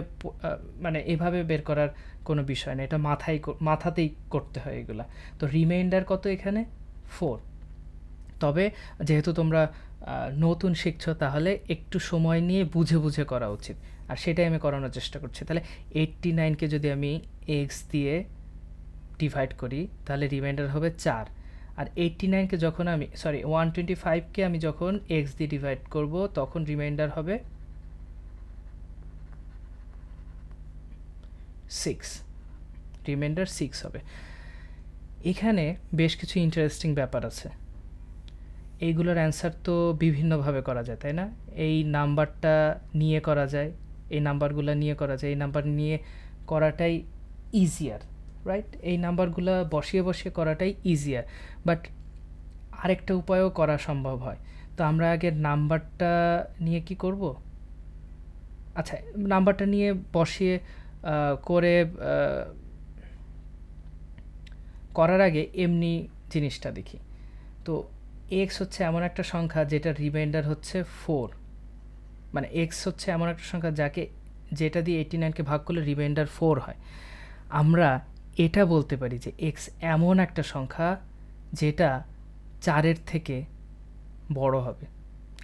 মানে এভাবে বের করার কোনো বিষয় না, এটা মাথাতেই করতে হয় এগুলা। তো রিমাইন্ডার কত এখানে 4। তবে যেহেতু তোমরা নতুন শিখছো তাহলে একটু সময় নিয়ে বুঝে বুঝে করা উচিত, আর সেটাই আমি করানোর চেষ্টা করছি। তাহলে 89কে যদি আমি এক্স দিয়ে ডিভাইড করি তাহলে রিমাইন্ডার হবে 4। আর 89কে যখন আমি 125কে আমি যখন এক্স দিয়ে ডিভাইড করব তখন রিমাইন্ডার হবে 6, রিমাইন্ডার 6 হবে। এখানে বেশ কিছু ইন্টারেস্টিং ব্যাপার আছে। এইগুলোর অ্যান্সার তো বিভিন্নভাবে করা যায়, তাই না? এই নাম্বারটা নিয়ে করা যায়, এই নাম্বারগুলো নিয়ে করা যায়, এই নাম্বার নিয়ে করাটাই ইজিয়ার, রাইট? এই নাম্বারগুলো বসিয়ে বসিয়ে করাটাই ইজিয়ার, বাট আরেকটা উপায়ও করা সম্ভব হয়। তো আমরা আগে নাম্বারটা নিয়ে কি করব? আচ্ছা, নাম্বারটা নিয়ে বসিয়ে করে করার আগে এমনি জিনিসটা দেখি। তো এক্স হচ্ছে এমন একটা সংখ্যা যেটা রিমাইন্ডার হচ্ছে 4, মানে এক্স হচ্ছে এমন একটা সংখ্যা যেটা দিয়ে 89কে ভাগ করলে রিমাইন্ডার 4 হয়। আমরা এটা বলতে পারি যে এক্স এমন একটা সংখ্যা যেটা 4-এর থেকে বড় হবে।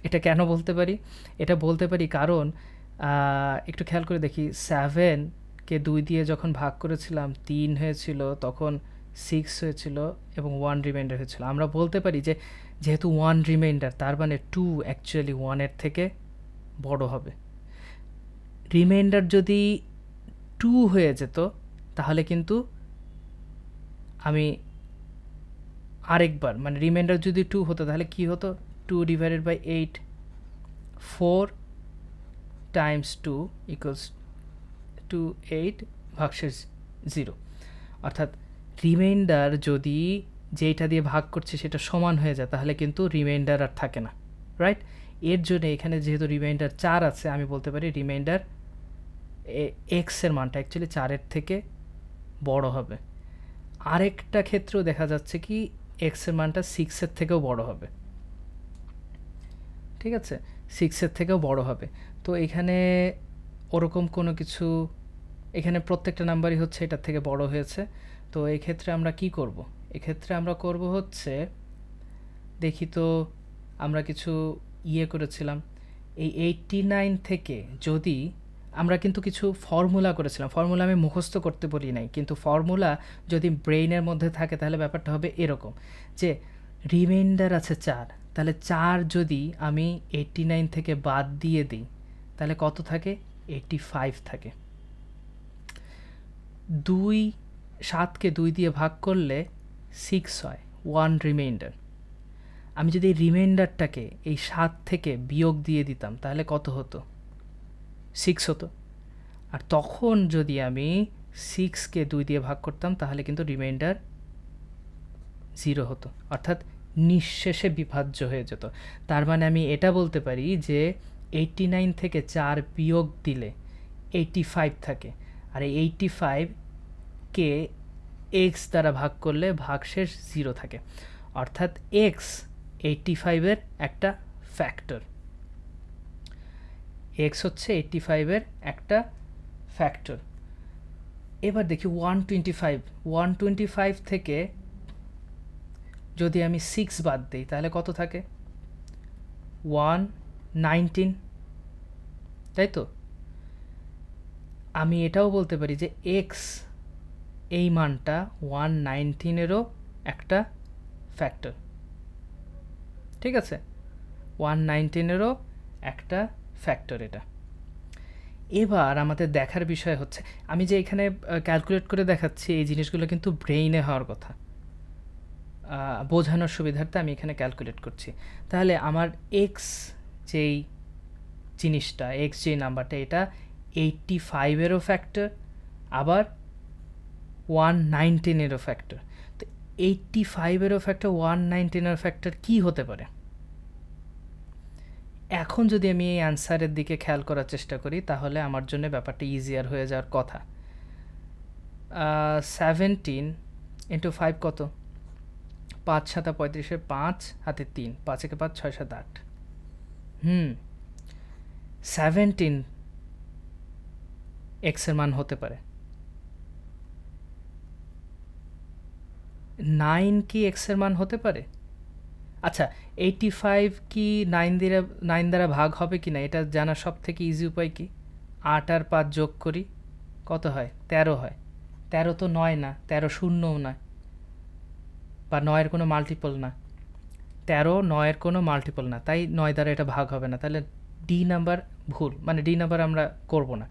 এটা কেন বলতে পারি? এটা বলতে পারি কারণ একটু খেয়াল করে দেখি, 7কে 2 দিয়ে যখন ভাগ করেছিলাম 3 হয়েছিল, তখন 6 হয়েছিল এবং 1 রিমাইন্ডার হয়েছিল। আমরা বলতে পারি যে যেহেতু 1 রিমাইন্ডার তার মানে 2 অ্যাকচুয়ালি 1-এর থেকে বড় হবে। রিমাইন্ডার যদি 2 হয়ে যেত তাহলে কিন্তু আমি আরেকবার, মানে রিমাইন্ডার যদি 2 হতো তাহলে কি হতো? 2 divided by 8, 4 times 2 equals to 8 ভাগশেষ 0। অর্থাৎ রিমাইন্ডার যদি যেটা দিয়ে ভাগ করছে সেটা সমান হয়ে যায় তাহলে কিন্তু রিমাইন্ডার আর থাকে না, রাইট? এর জন্য এখানে যেহেতু রিমাইন্ডার 4 আছে আমি বলতে পারি রিমাইন্ডার এক্সের মানটা অ্যাকচুয়ালি 4-এর থেকে বড় হবে। আরেকটা ক্ষেত্রেও দেখা যাচ্ছে কি এক্সের মানটা 6-এর থেকেও বড় হবে, ঠিক আছে? 6-এর থেকেও বড় হবে। তো এখানে ওরকম কোনো কিছু, এখানে প্রত্যেকটা নাম্বারই হচ্ছে এটার থেকে বড় হয়েছে। তো এই ক্ষেত্রে আমরা কি করব? এক্ষেত্রে আমরা করব হচ্ছে, দেখি তো আমরা কিছু করেছিলাম এই 89 থেকে, যদি আমরা কিন্তু কিছু ফর্মুলা করেছিলাম, ফর্মুলা আমি মুখস্থ করতে বলি নাই, কিন্তু ফর্মুলা যদি ব্রেইনের মধ্যে থাকে তাহলে ব্যাপারটা হবে এরকম যে রিমাইন্ডার আছে 4, তাহলে 4 যদি আমি 89 থেকে বাদ দিয়ে দিই তাহলে কত থাকে? 85 থাকে। 7কে 2 দিয়ে ভাগ করলে 6 হয়, 1 রিমাইন্ডার। আমি যদি এই রিমাইন্ডারটাকে এই 7 থেকে বিয়োগ দিয়ে দিতাম তাহলে কত হতো? 6 হতো। আর তখন যদি আমি 6কে 2 দিয়ে ভাগ করতাম তাহলে কিন্তু রিমাইন্ডার 0 হতো, অর্থাৎ নিঃশেষে বিভাজ্য হয়ে যেত। তার মানে আমি এটা বলতে পারি যে 89 থেকে 4 বিয়োগ দিলে 85 থাকে, আর এই 85কে এক্স দ্বারা ভাগ করলে ভাগশেষ 0 থাকে, অর্থাৎ এক্স 85-এর একটা ফ্যাক্টর। এক্স হচ্ছে 85-এর একটা ফ্যাক্টর। এবার দেখি 125 থেকে যদি আমি 6 বাদ দিই তাহলে কত থাকে? 119, তাই তো? আমি এটাও বলতে পারি যে এক্স এই মানটা 119-এরও একটা ফ্যাক্টর, ঠিক আছে? 119-এরও একটা ফ্যাক্টর এটা। এবার আমাদের দেখার বিষয় হচ্ছে, আমি যে এখানে ক্যালকুলেট করে দেখাচ্ছি এই জিনিসগুলো কিন্তু ব্রেইনে হওয়ার কথা, বোঝানোর সুবিধার্থে আমি এখানে ক্যালকুলেট করছি। তাহলে আমার এক্স যেই জিনিসটা, এক্স যেই নাম্বারটা, এটা 85-এরও ফ্যাক্টর, আবার 119-এরও ফ্যাক্টর। তো 85-এরও ফ্যাক্টর, 119-এরও ফ্যাক্টর কী হতে পারে? এখন যদি আমি এই অ্যান্সারের দিকে খেয়াল করার চেষ্টা করি তাহলে আমার জন্য ব্যাপারটা ইজিয়ার হয়ে যাওয়ার কথা। 17 × 5 কত? 5 7 35 5 হাতে 3 5 একে 5 6 7 8 17 x এর মান হতে পারে। 9 কি x এর মান হতে পারে? আচ্ছা 85 কি 9 দ্বারা ভাগ হবে কি না এটা জানার সব থেকে ইজি উপায় কি? 8 আর 5 যোগ করি, কত হয়? 13 হয়। 13 তো 9 না, 13 শূন্যও না, বা 9 এর কোনো মাল্টিপল না। 13 9 এর কোনো মাল্টিপল না, তাই 9 দ্বারা এটা ভাগ হবে না। তাহলে ডি নাম্বার ভুল, মানে ডি নাম্বার আমরা করব না।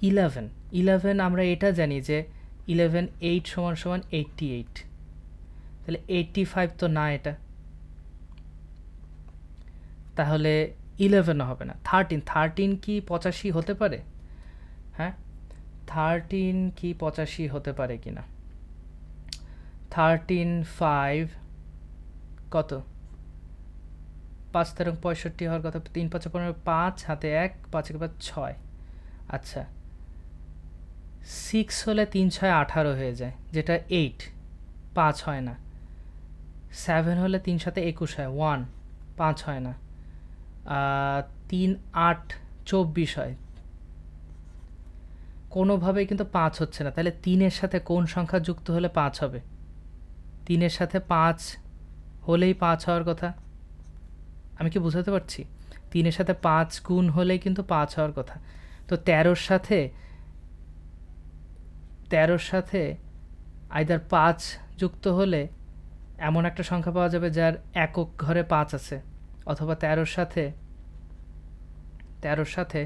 11 আমরা এটা জানি যে 11 8 সমান সমান 88, তাহলে 85 তো না এটা, তাহলে 11 হবে না। 13 কি 85 হতে পারে? হ্যাঁ, 13 কি 85 হতে পারে কিনা? 13 5 কত? 5 13 65 হওয়ার কথা। 3 5 15 5 হাতে 1 5 একে 5 6। আচ্ছা 6 হলে 3 6 18 হয়ে যায়, যেটা 8 5 হয় না। 7 হলে 3 7 21 হয়, 1 5 হয় না। 3 8 24 হয়, কোনোভাবেই কিন্তু 5 হচ্ছে না। তাহলে 3 এর সাথে কোন সংখ্যা যুক্ত হলে 5 হবে? 3 এর সাথে 5 হলেই 5 হওয়ার কথা। আমি কি বোঝাতে পারছি? 3 এর সাথে 5 গুণ হলেই কিন্তু 5 হওয়ার কথা। তো 13 সাথে আইদার 5 যুক্ত হলে এমন একটা সংখ্যা পাওয়া যাবে যার একক ঘরে 5 আছে, অথবা 13 সাথে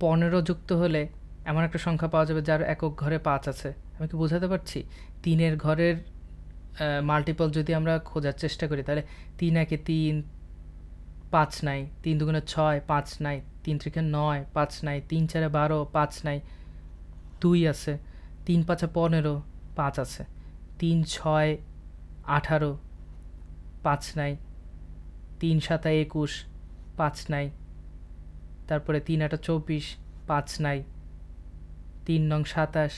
15 যুক্ত হলে এমন একটা সংখ্যা পাওয়া যাবে যার একক ঘরে 5 আছে। আমি কি বোঝাতে পারছি? 3 এর ঘরের মাল্টিপল যদি আমরা খোঁজার চেষ্টা করি, তাহলে 3 একে 3 5 নাই, 3 দুগুণে 6 5 নাই, 3 3 9 5 নাই, 3 4 12 5 নাই, 2 আছে, 3 5 15 5 আছে, 3 6 18 5 নাই, 3 7 21 5 নাই, তারপরে 3 8 24 5 নাই, 3 9 27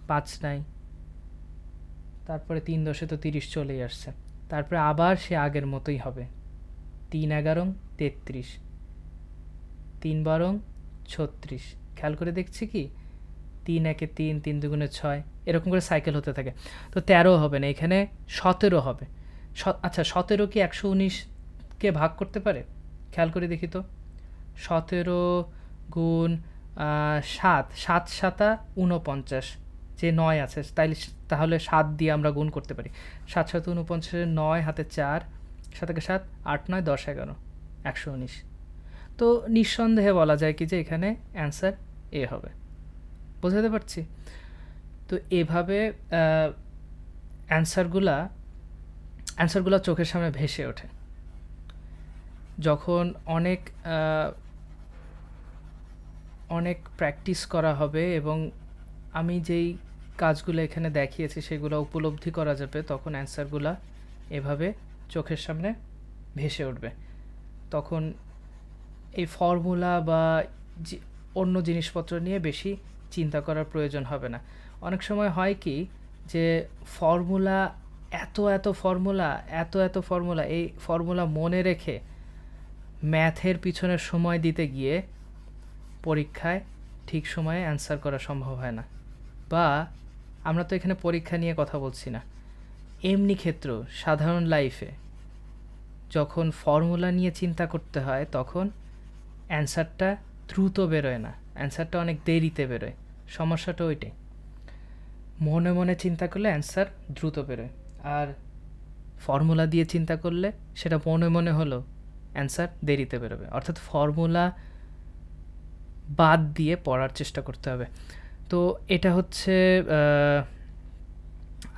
5 নাই, তারপরে 3 10 তো 30 চলেই আসছে। তারপরে আবার সে আগের মতোই হবে, 3 11 33, 3 12 36। খেয়াল করে দেখছি কি 3 একে 3 3 দুগুণে 6, এরকম করে সাইকেল হতে থাকে। তো 13 হবে না, এখানে 17 হবে। আচ্ছা 17 কি 119কে ভাগ করতে পারে? খেয়াল করে দেখি তো। 17 গুণ 7 7 7 49, যে 9 আছে তাহলে 7 দিয়ে আমরা গুণ করতে পারি। 7 7 49, 9 হাতে 4, 7 একে 7 8 9 10 11 119। তো নিঃসন্দেহে বলা যায় কি যে এখানে অ্যান্সার এ হবে। বোঝাতে পারছি? তো এভাবে অ্যান্সারগুলো চোখের সামনে ভেসে ওঠে। যখন অনেক প্র্যাকটিস করা হবে এবং আমি যেই কাজগুলো এখানে দেখিয়েছি সেগুলো উপলব্ধি করা যাবে, তখন অ্যান্সারগুলো এভাবে চোখের সামনে ভেসে উঠবে। তখন এই ফর্মুলা বা অন্য জিনিসপত্র নিয়ে বেশি চিন্তা করার প্রয়োজন হবে না। অনেক সময় হয় কি যে ফর্মুলা এত ফর্মুলা, এই ফর্মুলা মনে রেখে ম্যাথের পিছনে সময় দিতে গিয়ে পরীক্ষায় ঠিক সময়ে অ্যান্সার করা সম্ভব হয় না। বা আমরা তো এখানে পরীক্ষা নিয়ে কথা বলছি না, এমনি ক্ষেত্র সাধারণ লাইফে যখন ফর্মুলা নিয়ে চিন্তা করতে হয় তখন অ্যান্সারটা দ্রুত বেরোয় না, অ্যান্সারটা অনেক দেরিতে বেরোয়। সমস্যাটা ওইটাই, মনে মনে চিন্তা করলে অ্যান্সার দ্রুত বেরোয়, আর ফর্মুলা দিয়ে চিন্তা করলে সেটা মনে মনে হলো অ্যান্সার দেরিতে বেরোবে। অর্থাৎ ফর্মুলা বাদ দিয়ে পড়ার চেষ্টা করতে হবে। তো এটা হচ্ছে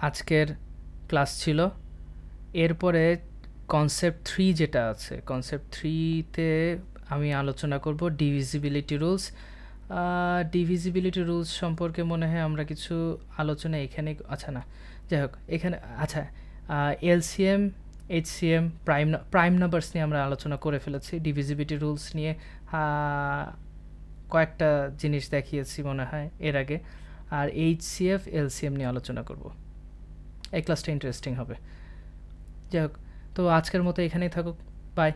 আজকের ক্লাস ছিল। এরপরে কনসেপ্ট 3 যেটা আছে, কনসেপ্ট 3তে আমি আলোচনা করব ডিভিজিবিলিটি রুলস। ডিভিজিবিলিটি রুলস সম্পর্কে মনে হয় আমরা কিছু আলোচনা এখানে, আচ্ছা না যাই হোক, এখানে আচ্ছা এলসিএম এইচসিএম প্রাইম নাম্বারস নিয়ে আমরা আলোচনা করে ফেলেছি। ডিভিজিবিলিটি রুলস নিয়ে কয়েকটা জিনিস দেখিয়েছি মনে হয় এর আগে, আর এইচসিএফ এলসিএম নিয়ে আলোচনা করব। এই ক্লাসটা ইন্টারেস্টিং হবে। যাই হোক, তো আজকের মতো এখানেই থাকুক। বাই।